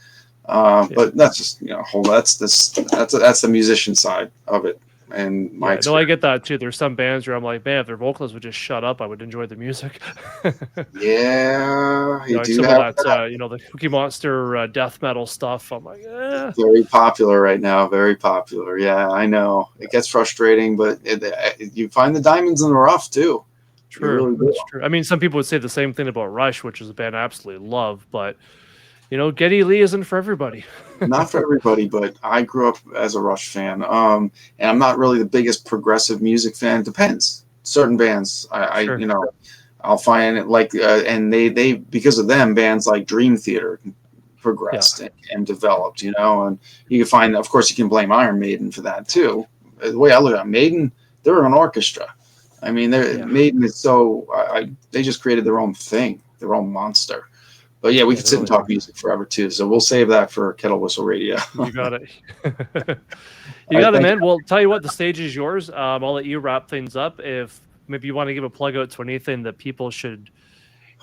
yeah. But that's just whole that's the musician side of it and my Yeah, no, I experience. get that too. There's some bands where I'm like, man, if their vocalists would just shut up, I would enjoy the music. Yeah, You you know, like do some of have that, you know, the Cookie Monster death metal stuff. I'm like, very popular right now. Very popular. Yeah, I know. It gets frustrating, but you find the diamonds in the rough too. You true. really do. That's true. I mean, some people would say the same thing about Rush, which is a band I absolutely love, but you know, Geddy Lee isn't for everybody. Not for everybody, but I grew up as a Rush fan. And I'm not really the biggest progressive music fan. Depends. Certain bands, Sure. I'll find it like, and they because of them, bands like Dream Theater Yeah. progressed and developed, and you can find, of course, you can blame Iron Maiden for that too. The way I look at Maiden, they're an orchestra. I mean, Yeah. Maiden is so, they just created their own thing, their own monster. But yeah, we Yeah, could they sit and really talk are. music forever too. So we'll save that for Kettle Whistle Radio. You got it. All You right, got it, thank man. you. Well, tell you what, the stage is yours. I'll let you wrap things up. If maybe you want to give a plug out to anything that people should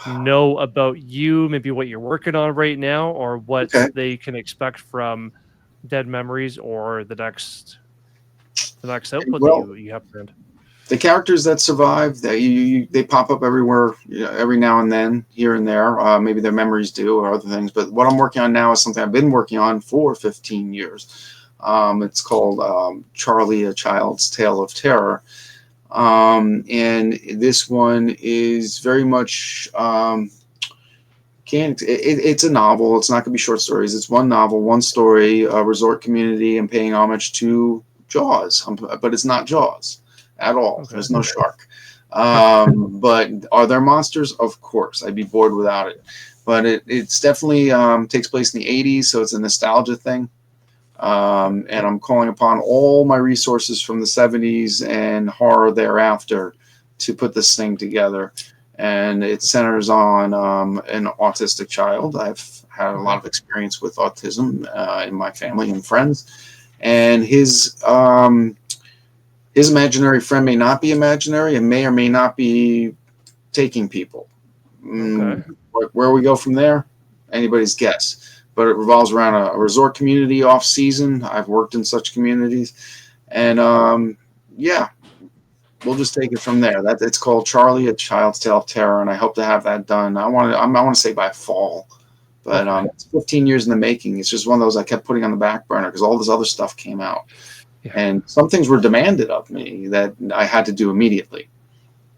know about you, maybe what you're working on right now, or what Okay. they can expect from Dead Memories or the next output that Well, you have planned. the characters that survive, they pop up everywhere, every now and then, here and there. Maybe their memories do, or other things. But what I'm working on now is something I've been working on for 15 years. It's called Charlie: A Child's Tale of Terror, and this one is very much can't. It's a novel. It's not going to be short stories. It's one novel, one story, a resort community, and paying homage to Jaws, but it's not Jaws at all. Okay. There's no shark. But are there monsters? Of course. I'd be bored without it. But it's definitely takes place in the 80s, so it's a nostalgia thing. Yeah. And I'm calling upon all my resources from the 70s and horror thereafter to put this thing together. And it centers on an autistic child. I've had a lot Okay. of experience with autism in my family and friends, and his imaginary friend may not be imaginary and may or may not be taking people. Okay. Where we go from there, anybody's guess. But it revolves around a resort community off season. I've worked in such communities, and yeah, we'll just take it from there. That it's called Charlie: A Child's Tale of Terror, and I hope to have that done. I want to say by fall, but Okay. it's 15 years in the making. It's just one of those I kept putting on the back burner because all this other stuff came out, Yeah. and some things were demanded of me that I had to do immediately,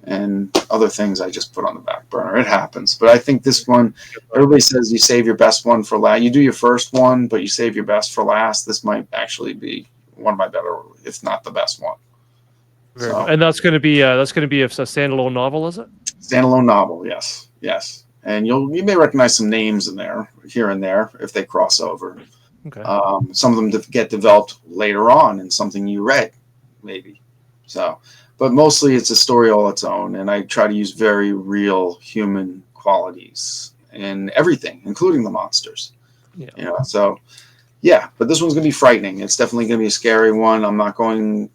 and other things I just put on the back burner. It happens, but I think this one, everybody says you save your best one for last. You do your first one, but you save your best for last. This might actually be one of my better, if not the best one. Very much. So, And that's going to be a standalone novel, is it? standalone novel, yes, yes, and you may recognize some names in there here and there if they cross over. Okay. Some of them get developed later on in something you read, maybe. So, but mostly it's a story all its own, and I try to use very real human qualities in everything, including the monsters. Yeah. So yeah, but this one's gonna be frightening. It's definitely gonna be a scary one. I'm not going.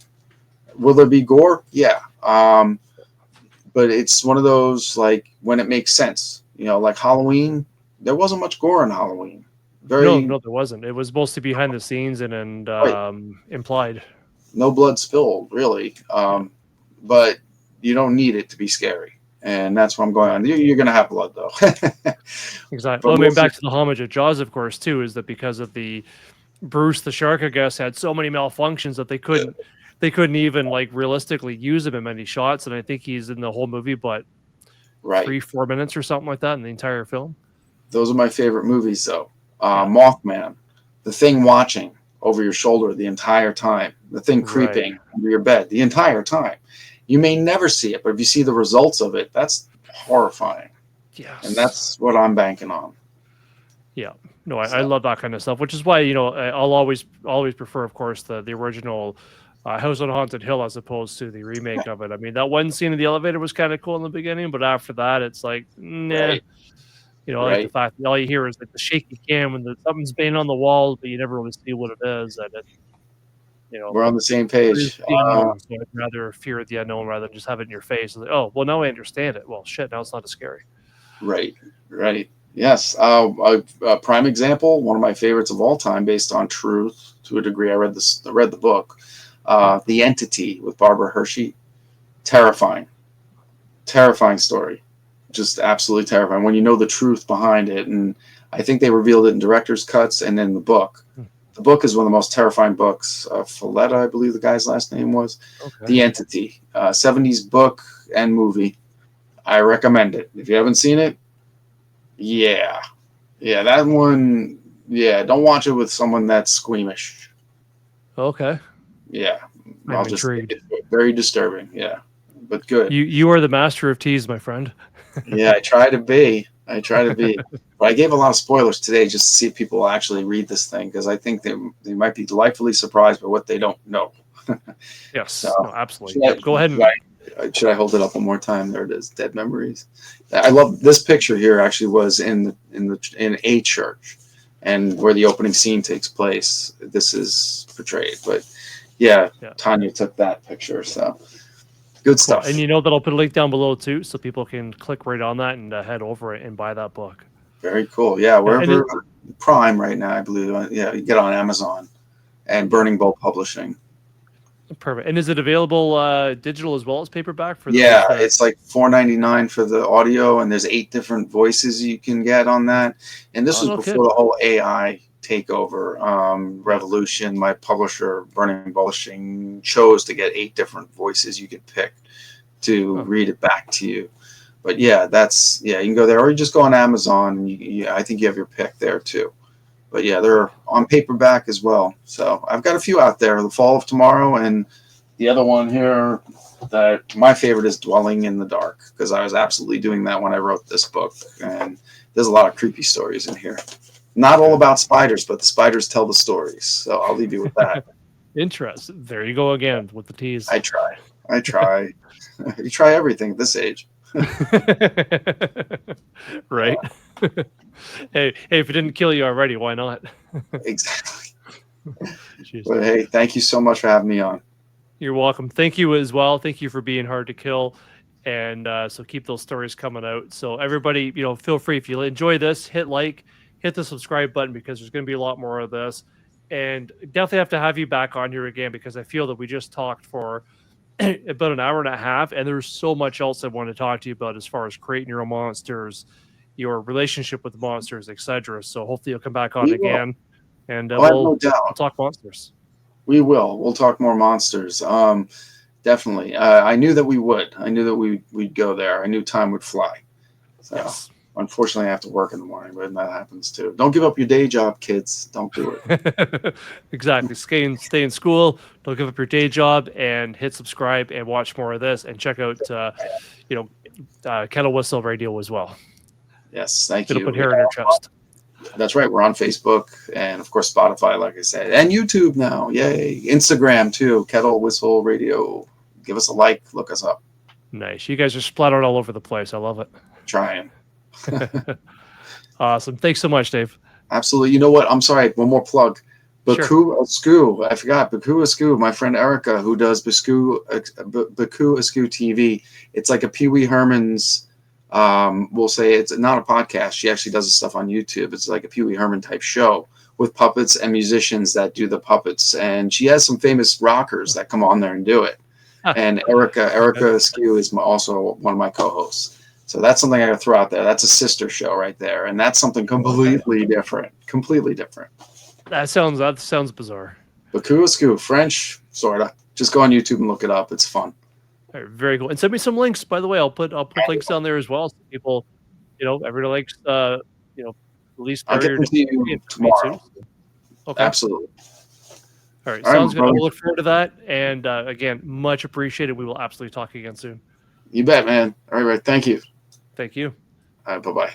Will there be gore? Yeah. But it's one of those like when it makes sense. Like Halloween. There wasn't much gore in Halloween. No, Very no, there wasn't. It was mostly behind the scenes and right. implied. No blood spilled, really. Yeah. But you don't need it to be scary, and that's what I'm going Right. on. You're going to have blood though, Exactly. but Well, I we'll mean, see. back to the homage of Jaws, of course, too, is that because of the Bruce the shark, I guess, had so many malfunctions that they couldn't even like realistically use him in many shots. And I think he's in the whole movie, but Right. 3-4 minutes or something like that in the entire film. Those are my favorite movies, though. Yeah. Mothman, the thing watching over your shoulder the entire time, the thing Right. creeping under your bed the entire time. You may never see it, but if you see the results of it, that's horrifying, and Yes. that's what I'm banking on. Yeah. No, I So love that kind of stuff, which is why, I'll always prefer, of course, the original House on Haunted Hill as opposed to the remake of it. I mean, that one scene in the elevator was kind of cool in the beginning, but after that, it's like, nah. Right. I like the Right. fact that all you hear is like the shaky cam when something's banging on the walls, but you never really see what it is, and it, you know, We're on the same it is page. the unknown. So I'd rather fear the unknown rather than just have it in your face. It's like, oh, well, now I understand it. Well, shit, now it's not as scary. Right. Right. Yes. A prime example, one of my favorites of all time, based on truth to a degree. I read this. I read the book, The Entity with Barbara Hershey. Terrifying. Terrifying story. Just absolutely terrifying when you know the truth behind it. And I think they revealed it in director's cuts and in the book. The book is one of the most terrifying books. Folletta, I believe the guy's last name was. Okay. The Entity, 70s book and movie. I recommend it. If you haven't seen it, yeah. Yeah, that one, yeah, don't watch it with someone that's squeamish. Okay. Yeah. I'm I'll just say intrigued. it's very disturbing. Yeah. But good. You are the master of tease, my friend. Yeah, I try to be. I try to be. But I gave a lot of spoilers today just to see if people will actually read this thing because I think they might be delightfully surprised by what they don't know. Yes. So, No, absolutely. Yeah, go ahead. should I hold it up one more time? There it is. Dead Memories. I love this picture here. Actually, was in a church, and where the opening scene takes place. This is portrayed, but yeah. Tanya took that picture. So good stuff. Cool. And you know that I'll put a link down below too, so people can click right on that and head over it and buy that book. Very cool. Yeah, wherever Prime right now, I believe. Yeah, you get on Amazon and Burning Bowl Publishing. Perfect. And is it available digital as well as paperback for those? Yeah, it's like $4.99 for the audio, and there's 8 different voices you can get on that. And this was before the whole AI takeover revolution. My publisher, Burning Bowl Publishing, chose to get 8 different voices you could pick to read it back to you. But yeah, you can go there, or you just go on Amazon. And I think you have your pick there too. But yeah, they're on paperback as well. So I've got a few out there. The Fall of Tomorrow, and the other one here that my favorite is Dwelling in the Dark, because I was absolutely doing that when I wrote this book. And there's a lot of creepy stories in here. Not all about spiders, but the spiders tell the stories. So I'll leave you with that. Interesting. There you go again with the tease. I try. You try everything at this age. Right. Hey, if it didn't kill you already, why not? Exactly. But hey, thank you so much for having me on. You're welcome. Thank you as well. Thank you for being hard to kill. And so keep those stories coming out. So everybody, feel free, if you enjoy this, hit like, hit the subscribe button, because there's going to be a lot more of this. And definitely have to have you back on here again, because I feel that we just talked for about an hour and a half, and there's so much else I want to talk to you about as far as creating your own monsters, your relationship with monsters, etc. So hopefully you'll come back on again, and we'll talk monsters. We will. We'll talk more monsters. Definitely. I knew that we would. I knew that we'd go there. I knew time would fly. So unfortunately, I have to work in the morning, but that happens too. Don't give up your day job, kids. Don't do it. Exactly. Stay in school. Don't give up your day job, and hit subscribe and watch more of this, and check out Kettle Whistle Radio as well. Yes, thank you. Put hair in your chest. That's right. We're on Facebook and, of course, Spotify, like I said, and YouTube now. Yay. Instagram, too. Kettle Whistle Radio. Give us a like. Look us up. Nice. You guys are splattered all over the place. I love it. Trying. Awesome. Thanks so much, Dave. Absolutely. You know what? I'm sorry. One more plug. Baku Askew. I forgot. Baku Askew. My friend Erica, who does Baku Askew TV. It's like a Pee Wee Herman's. We'll say it's not a podcast. She actually does this stuff on YouTube. It's like a Pee Wee Herman type show with puppets and musicians that do the puppets. And she has some famous rockers that come on there and do it. And Erica Askew is also one of my co-hosts. So that's something I got to throw out there. That's a sister show right there. And that's something completely different. Completely different. That sounds bizarre. Baku Askew, French, sort of. Just go on YouTube and look it up. It's fun. All right, very cool. And send me some links, by the way. I'll put links down there as well, so people, everybody likes release. I'll get them to you tomorrow. Okay. Absolutely. All right. Sounds good. We'll look forward to that. And again, much appreciated. We will absolutely talk again soon. You bet, man. All right. Thank you. Thank you. All right. Bye-bye.